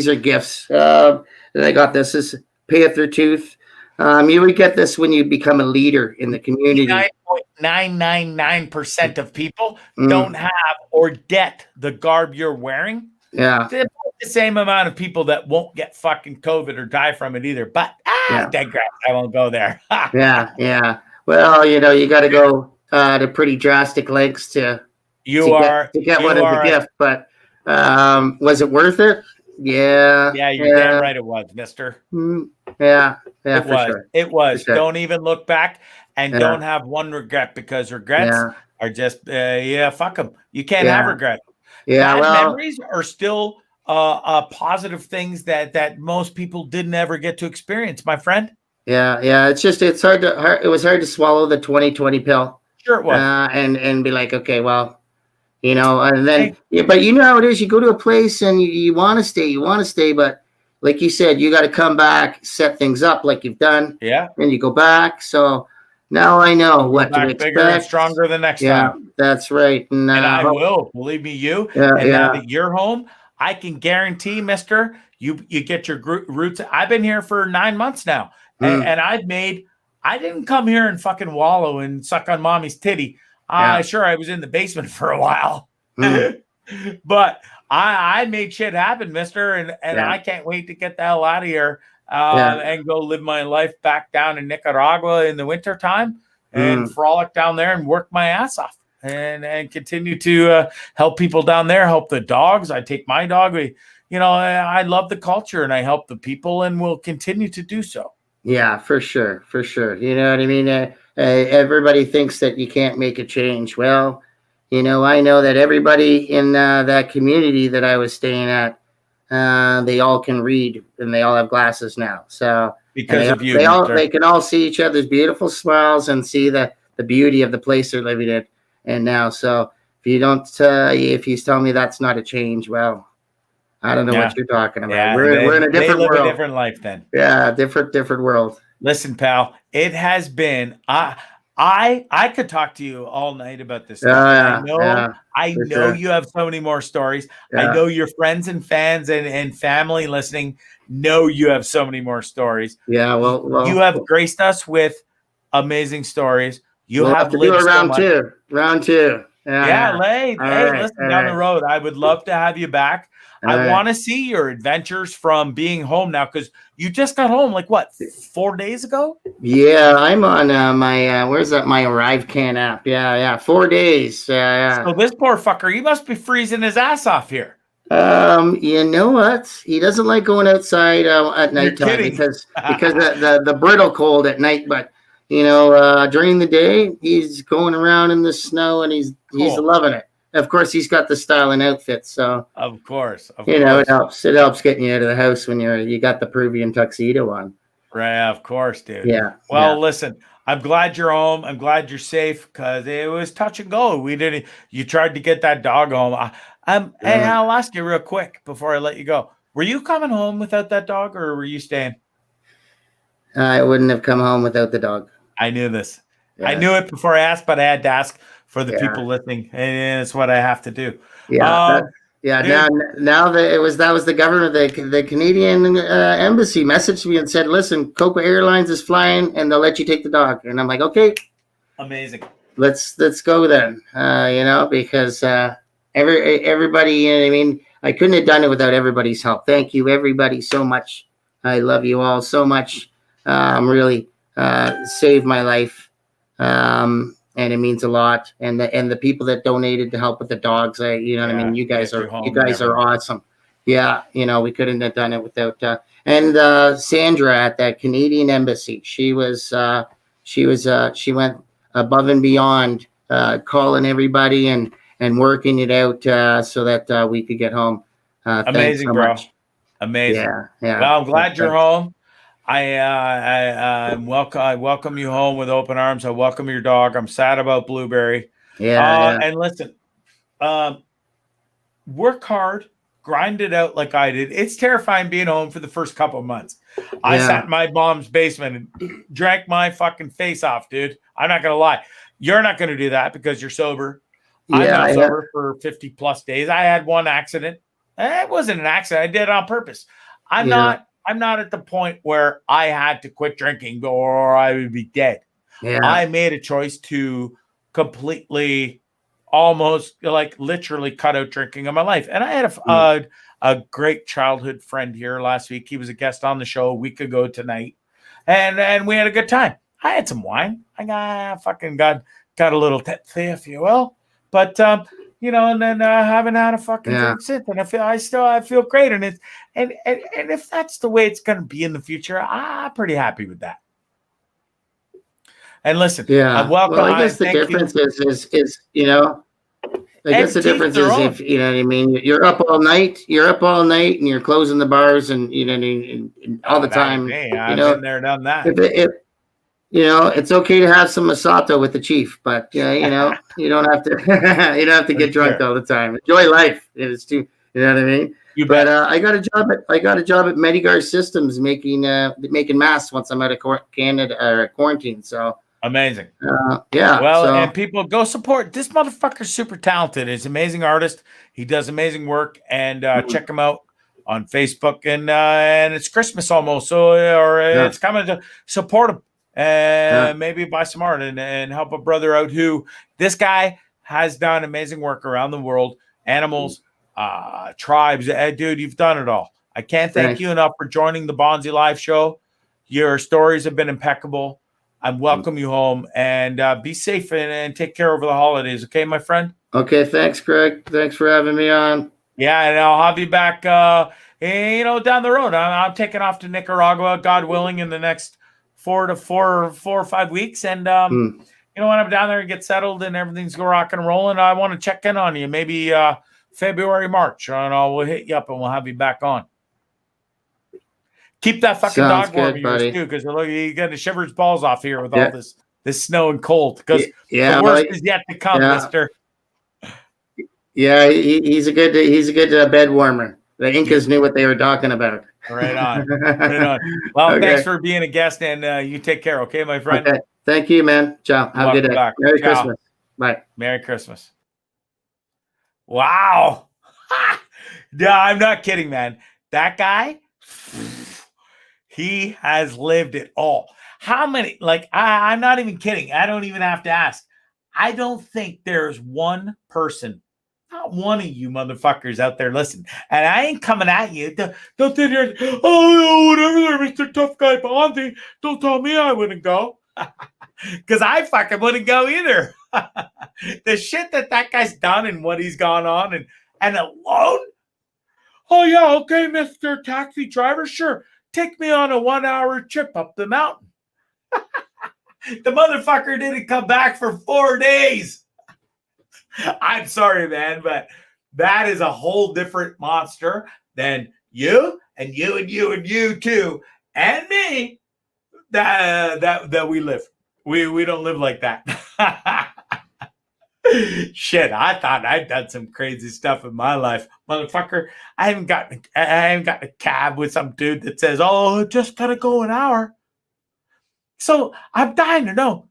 are gifts. I got this. This payeth their tooth. You would get this when you become a leader in the community. 9.999% of people don't have or get the garb you're wearing. Yeah. The same amount of people that won't get fucking COVID or die from it either. But digress. I won't go there. Yeah. Well, you got to go to pretty drastic lengths to get one as a gift. But was it worth it? Yeah. Yeah, you're damn right it was, mister. Yeah, it was. Sure. It was. Sure. Don't even look back and don't have one regret because regrets are just, fuck them. You can't have regret. Yeah, bad memories are still positive things that most people didn't ever get to experience, my friend. Yeah. It was hard to swallow the 2020 pill. Sure it was. And be like, okay, well, and then, but you know how it is. You go to a place and you want to stay, but like you said, you got to come back, set things up like you've done. Yeah. And you go back. So now I know what to expect. Bigger and stronger the next time. That's right. And I will, believe me, you. Now that you're home, I can guarantee, mister, you get your roots. I've been here for 9 months now. And I didn't come here and fucking wallow and suck on mommy's titty. Sure, I was in the basement for a while, but I made shit happen, mister. And I can't wait to get the hell out of here and go live my life back down in Nicaragua in the wintertime and frolic down there and work my ass off and continue to help people down there, help the dogs. I take my dog. I love the culture and I help the people and will continue to do so. Yeah, for sure. You know what I mean? Everybody thinks that you can't make a change. Well, I know that everybody in that community that I was staying at, they all can read and they all have glasses now. So because of you, they can all see each other's beautiful smiles and see the beauty of the place they're living in. And now, so if you don't, if you tell me that's not a change, well, I don't know what you're talking about. Yeah, we're in a different world. A different life then. Yeah, different world. Listen, pal, it has been I could talk to you all night about this stuff. Yeah, I for know sure. you have so many more stories. I Yeah. know your friends and fans and family listening know you have so many more stories. Yeah, You have graced us with amazing stories. You we'll have have to do lived a so round much. two. Round two. Yeah. Hey, listen, down the road, I would love to have you back. I want to see your adventures from being home now, because you just got home like what, 4 days ago? Yeah, I'm on my where's that my ArriveCan app? Yeah, 4 days. Yeah. So this poor fucker, he must be freezing his ass off here. You know what? He doesn't like going outside at nighttime because the brittle cold at night. But during the day, he's going around in the snow and he's loving it. Of course, he's got the style and outfit, so of course, it helps. It helps getting you out of the house when you got the Peruvian tuxedo on. Right, of course, dude. Yeah. Well, listen, I'm glad you're home. I'm glad you're safe, because it was touch and go. You tried to get that dog home. And I'll ask you real quick before I let you go. Were you coming home without that dog, or were you staying? I wouldn't have come home without the dog. I knew this. Yeah. I knew it before I asked, but I had to ask for the people listening, and it's what I have to do. Yeah. Now that was the government, the Canadian embassy messaged me and said, "Listen, Coco Airlines is flying, and they'll let you take the dog." And I'm like, "Okay, amazing. Let's go then." Because everybody, you know what I mean. I couldn't have done it without everybody's help. Thank you, everybody, so much. I love you all so much. Really saved my life. And it means a lot. And the people that donated to help with the dogs, what I mean? You guys are awesome. Yeah, we couldn't have done it without. And Sandra at that Canadian embassy, she went above and beyond, calling everybody and working it out so that we could get home. Amazing, bro. Much. Amazing. Yeah. Well, I'm glad you're home. I welcome you home with open arms. I welcome your dog. I'm sad about Blueberry. Yeah. And listen, work hard, grind it out like I did. It's terrifying being home for the first couple of months. I sat in my mom's basement and drank my fucking face off, dude. I'm not gonna lie. You're not gonna do that because you're sober. I'm not sober for 50 plus days. I had one accident. It wasn't an accident. I did it on purpose. I'm not at the point where I had to quit drinking or I would be dead. Yeah. I made a choice to completely, almost like literally cut out drinking in my life. And I had a great childhood friend here last week. He was a guest on the show a week ago tonight. And we had a good time. I had some wine. I got a little tipsy, if you will. But and then I haven't had a fucking drink since, and I feel great, and if that's the way it's going to be in the future, I'm pretty happy with that. And listen, welcome. Well, I guess the difference is I guess the difference is if you know what I mean. You're up all night, and you're closing the bars, and and all the time. I've been there, done that. It's okay to have some Masato with the chief, but you don't have to get drunk all the time. Enjoy life. It's too, you know what I mean? I got a job at Medigar Systems making masks once I'm out of quarantine. So amazing. Well, and people go support this motherfucker's super talented. He's an amazing artist. He does amazing work, and check him out on Facebook. And it's Christmas almost, so it's coming to support him. And maybe buy some art and help a brother out who this guy has done amazing work around the world, animals, tribes. Dude, you've done it all. I can't thank you enough for joining the Bondzee Live show. Your stories have been impeccable. I welcome you home, and be safe and take care over the holidays. Okay, my friend? Okay. Thanks, Greg. Thanks for having me on. Yeah. And I'll have you back, down the road. I'm taking off to Nicaragua, God willing, in the next 4 or 5 weeks, and when I'm down there and get settled and everything's rocking and rolling, I want to check in on you maybe February, March, and we'll hit you up and we'll have you back on. Keep that fucking dog warm, yours too, because you got to shiver his balls off here with all this snow and cold. Because the worst is yet to come, Mister. Yeah, he's a good bed warmer. The Incas knew what they were talking about. Right on. Well, thanks for being a guest, and you take care, okay, my friend? Thank you, man. Ciao. Have a good day. Back. Merry Ciao. Christmas. Bye. Merry Christmas. Wow. No, I'm not kidding, man. That guy, he has lived it all. How many, like, I'm not even kidding. I don't even have to ask. I don't think there's one person, not one of you motherfuckers out there listening. And I ain't coming at you. Don't sit here, oh, whatever there, Mr. Tough Guy Bondzee. Don't tell me I wouldn't go. Because I fucking wouldn't go either. The shit that guy's done and what he's gone on and alone. Oh, yeah, okay, Mr. Taxi Driver, sure. Take me on a 1-hour trip up the mountain. The motherfucker didn't come back for 4 days. I'm sorry, man, but that is a whole different monster than you and you and you and you too, and me, that we live. We don't live like that. Shit, I thought I'd done some crazy stuff in my life, motherfucker. I haven't gotten a cab with some dude that says, "Oh, just gotta go an hour." So I'm dying to know,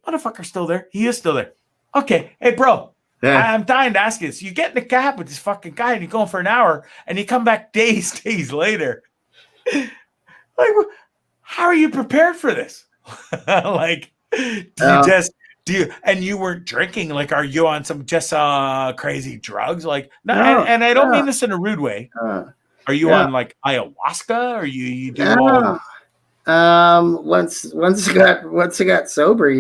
motherfucker's still there. He is still there. Okay, hey, bro, Yeah. I'm dying to ask you this. You get in the cab with this fucking guy and you're going for an hour and you come back days later. Like, how are you prepared for this? Like, do you, and you weren't drinking, like, are you on some just crazy drugs? Like, no, and I don't mean this in a rude way. Are you on like ayahuasca or you do all? Once I got sober,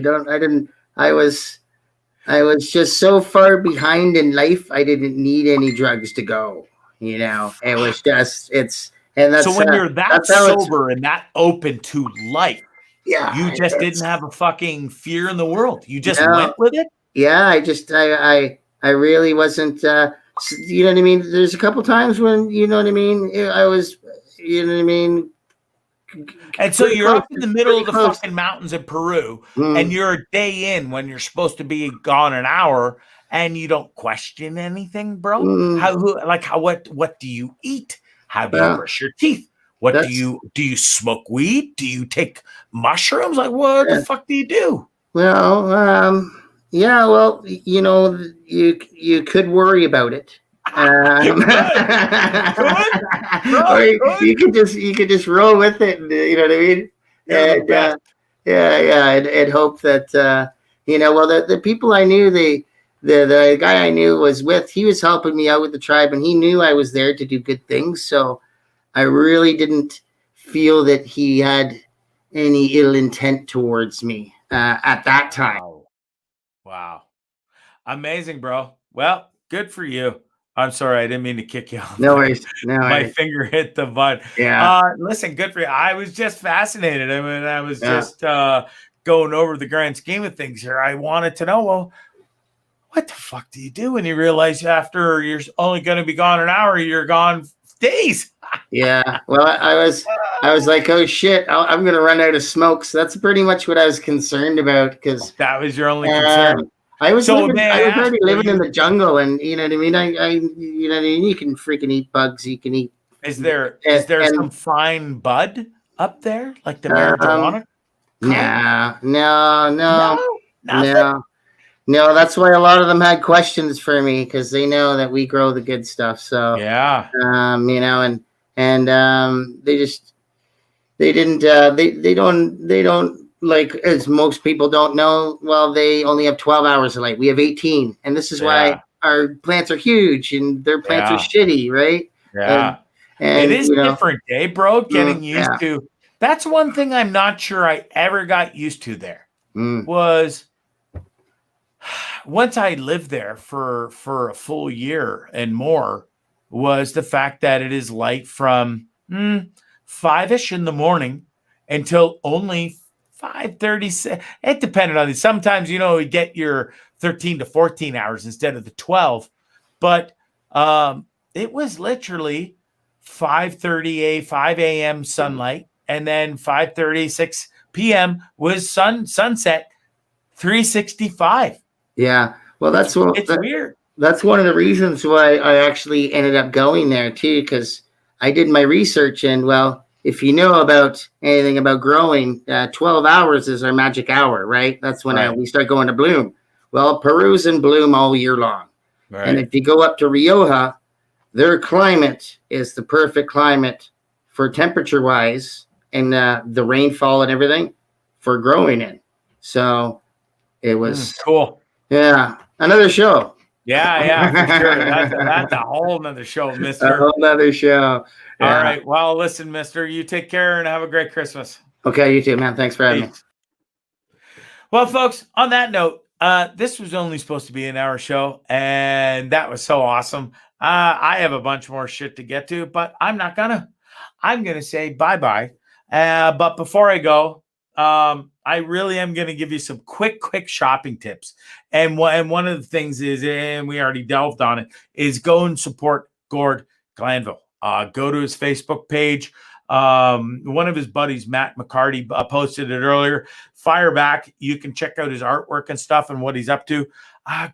I was just so far behind in life. I didn't need any drugs to go, you know. It was just, and that's so when you're that sober and that open to life, yeah, you just didn't have a fucking fear in the world. You just went with it. Yeah, I really wasn't. You know what I mean? There's a couple times when, you know what I mean, I was, you know what I mean. And so you're up in the middle of the fucking mountains in Peru, and you're a day in when you're supposed to be gone an hour, and you don't question anything, bro. What do you eat? How do you brush your teeth? What do you smoke weed? Do you take mushrooms? Like, what the fuck do you do? Well, yeah, well, you know, you could worry about it. You could just roll with it, and, you know what I mean? And and hope that you know, well, the people I knew, the guy I knew was with, he was helping me out with the tribe, and he knew I was there to do good things. So I really didn't feel that he had any ill intent towards me at that time. Wow. Amazing, bro. Well, good for you. I'm sorry, I didn't mean to kick you off. No worries. My finger hit the button. Yeah. Listen, good for you. I was just fascinated. I mean, I was just going over the grand scheme of things here. I wanted to know, well, what the fuck do you do when you realize after you're only going to be gone an hour, you're gone days? Yeah. Well, I was like, oh shit, I'm going to run out of smoke. So that's pretty much what I was concerned about, because that was your only concern. I was already living in the jungle, and you know what I mean. You know what I mean. You can freaking eat bugs. You can eat. Is there some fine bud up there, like the marijuana? No. That's why a lot of them had questions for me, because they know that we grow the good stuff. So yeah, you know, and they don't. Like, as most people don't know, well, they only have 12 hours of light. We have 18. And this is why our plants are huge and their plants are shitty, right? Yeah. And it is different, bro. Getting used to. That's one thing I'm not sure I ever got used to there. Was once I lived there for a full year and more, was the fact that it is light from 5-ish in the morning until only 5:30. It depended on it. Sometimes, you know, you get your 13 to 14 hours instead of the 12. But it was literally 5 a.m. sunlight, and then 5:30, 6 p.m. was sunset, 365. Yeah. Well, it's weird. That's one of the reasons why I actually ended up going there too, because I did my research, and well, if you know about anything about growing, 12 hours is our magic hour, right? That's when we start going to bloom. Well, Peru's in bloom all year long. Right. And if you go up to Rioja, their climate is the perfect climate for temperature-wise and the rainfall and everything for growing in. So it was cool. Yeah, another show. Yeah, for sure. That's a whole nother show, mister. A whole nother show. Yeah. All right. Well, listen, mister, you take care and have a great Christmas. Okay, you too, man. Thanks for having me. Well, folks, on that note, this was only supposed to be an hour show, and that was so awesome. I have a bunch more shit to get to, but I'm not gonna. I'm gonna say bye-bye. But before I go, I really am going to give you some quick shopping tips. And one of the things is, and we already delved on it, is go and support Gordon Glanville. Go to his Facebook page. One of his buddies, Matt McCarty, posted it earlier. Fire back. You can check out his artwork and stuff and what he's up to.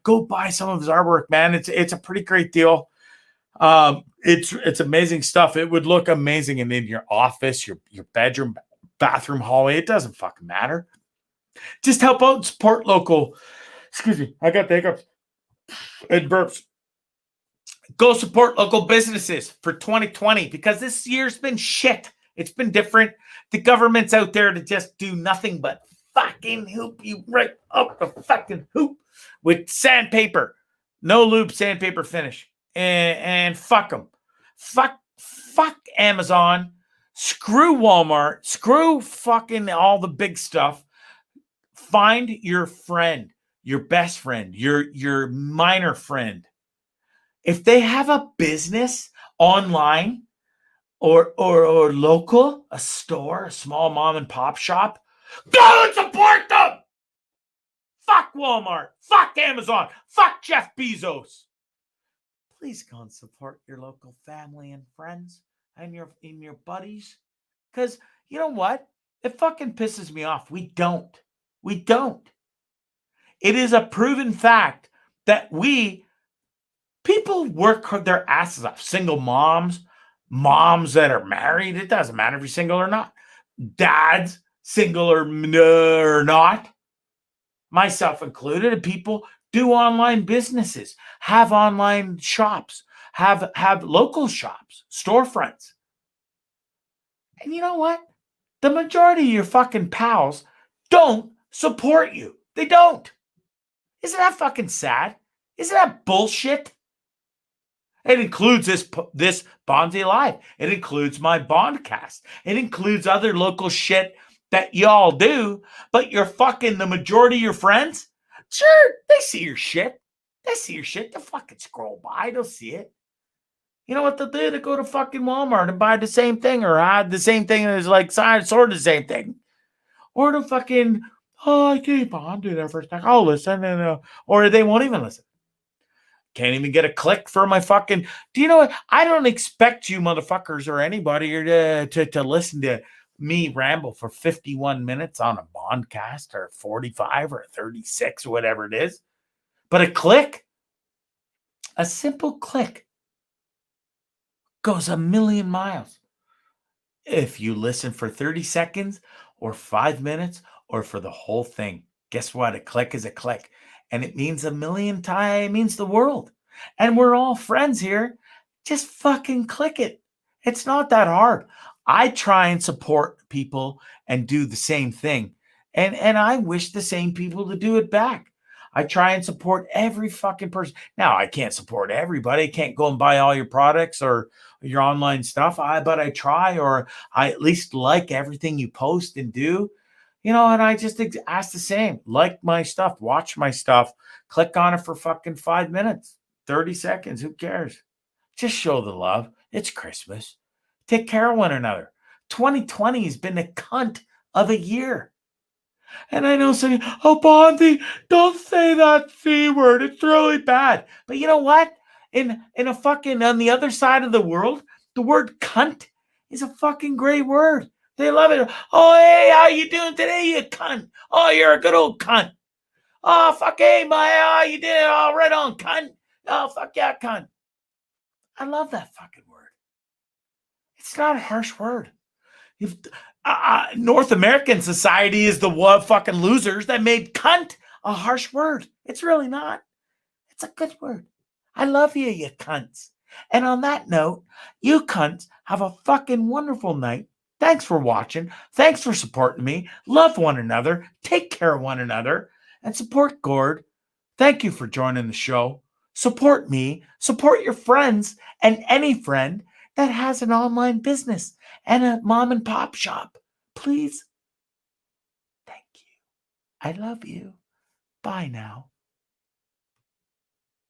Go buy some of his artwork, man. It's a pretty great deal. It's amazing stuff. It would look amazing in your office, your bedroom, bathroom, hallway. It doesn't fucking matter. Just help out and support local. Excuse me, I got the hiccups and burps. Go support local businesses for 2020 because this year's been shit. It's been different. The government's out there to just do nothing but fucking hoop you right up the fucking hoop with sandpaper. No lube, sandpaper finish. And fuck them. Fuck Amazon. Screw Walmart. Screw fucking all the big stuff. Find your friend, your best friend, your minor friend. If they have a business online or local, a store, a small mom and pop shop, go and support them. Fuck Walmart. Fuck Amazon. Fuck Jeff Bezos. Please go and support your local family and friends and your buddies. Because you know what? It fucking pisses me off. We don't. It is a proven fact that people work their asses off. Single moms that are married. It doesn't matter if you're single or not. Dads, single or not. Myself included. And people do online businesses, have online shops, have local shops, storefronts. And you know what? The majority of your fucking pals don't support you. They don't. Isn't that fucking sad? Isn't that bullshit? It includes this Bondzee Live. It includes my Bondcast. It includes other local shit that y'all do, but you're fucking the majority of your friends. Sure, they see your shit. They fucking scroll by. They'll see it. You know what they'll do? They go to fucking Walmart and buy the same thing or add the same thing and it's like sort of the same thing. Or the fucking, I keep on do that for a second. I'll listen. Or they won't even listen. Can't even get a click for my fucking. Do you know what? I don't expect you motherfuckers or anybody to listen to me ramble for 51 minutes on a Bondcast or 45 or 36 or whatever it is. But a simple click goes a million miles. If you listen for 30 seconds or 5 minutes or for the whole thing, guess what? A click is a click. And it means a million times, it means the world. And we're all friends here. Just fucking click it. It's not that hard. I try and support people and do the same thing. And I wish the same people to do it back. I try and support every fucking person. Now, I can't support everybody. I can't go and buy all your products or your online stuff. But I try, or I at least like everything you post and do. You know, and I just ask the same. Like my stuff, watch my stuff, click on it for fucking 5 minutes, 30 seconds. Who cares? Just show the love. It's Christmas. Take care of one another. 2020 has been a cunt of a year. And I know saying, oh, Bondzee, don't say that C word. It's really bad. But you know what? In a fucking, on the other side of the world, the word cunt is a fucking great word. They love it. Oh, hey, how you doing today, you cunt? Oh, you're a good old cunt. Oh, fuck, hey, how you doing? Oh, right on, cunt. Oh, fuck yeah, cunt. I love that fucking word. It's not a harsh word. If North American society is the fucking losers that made cunt a harsh word. It's really not. It's a good word. I love you, you cunts. And on that note, you cunts have a fucking wonderful night. Thanks for watching. Thanks for supporting me. Love one another. Take care of one another. And support Gord. Thank you for joining the show. Support me. Support your friends and any friend that has an online business and a mom and pop shop. Please. Thank you. I love you. Bye now.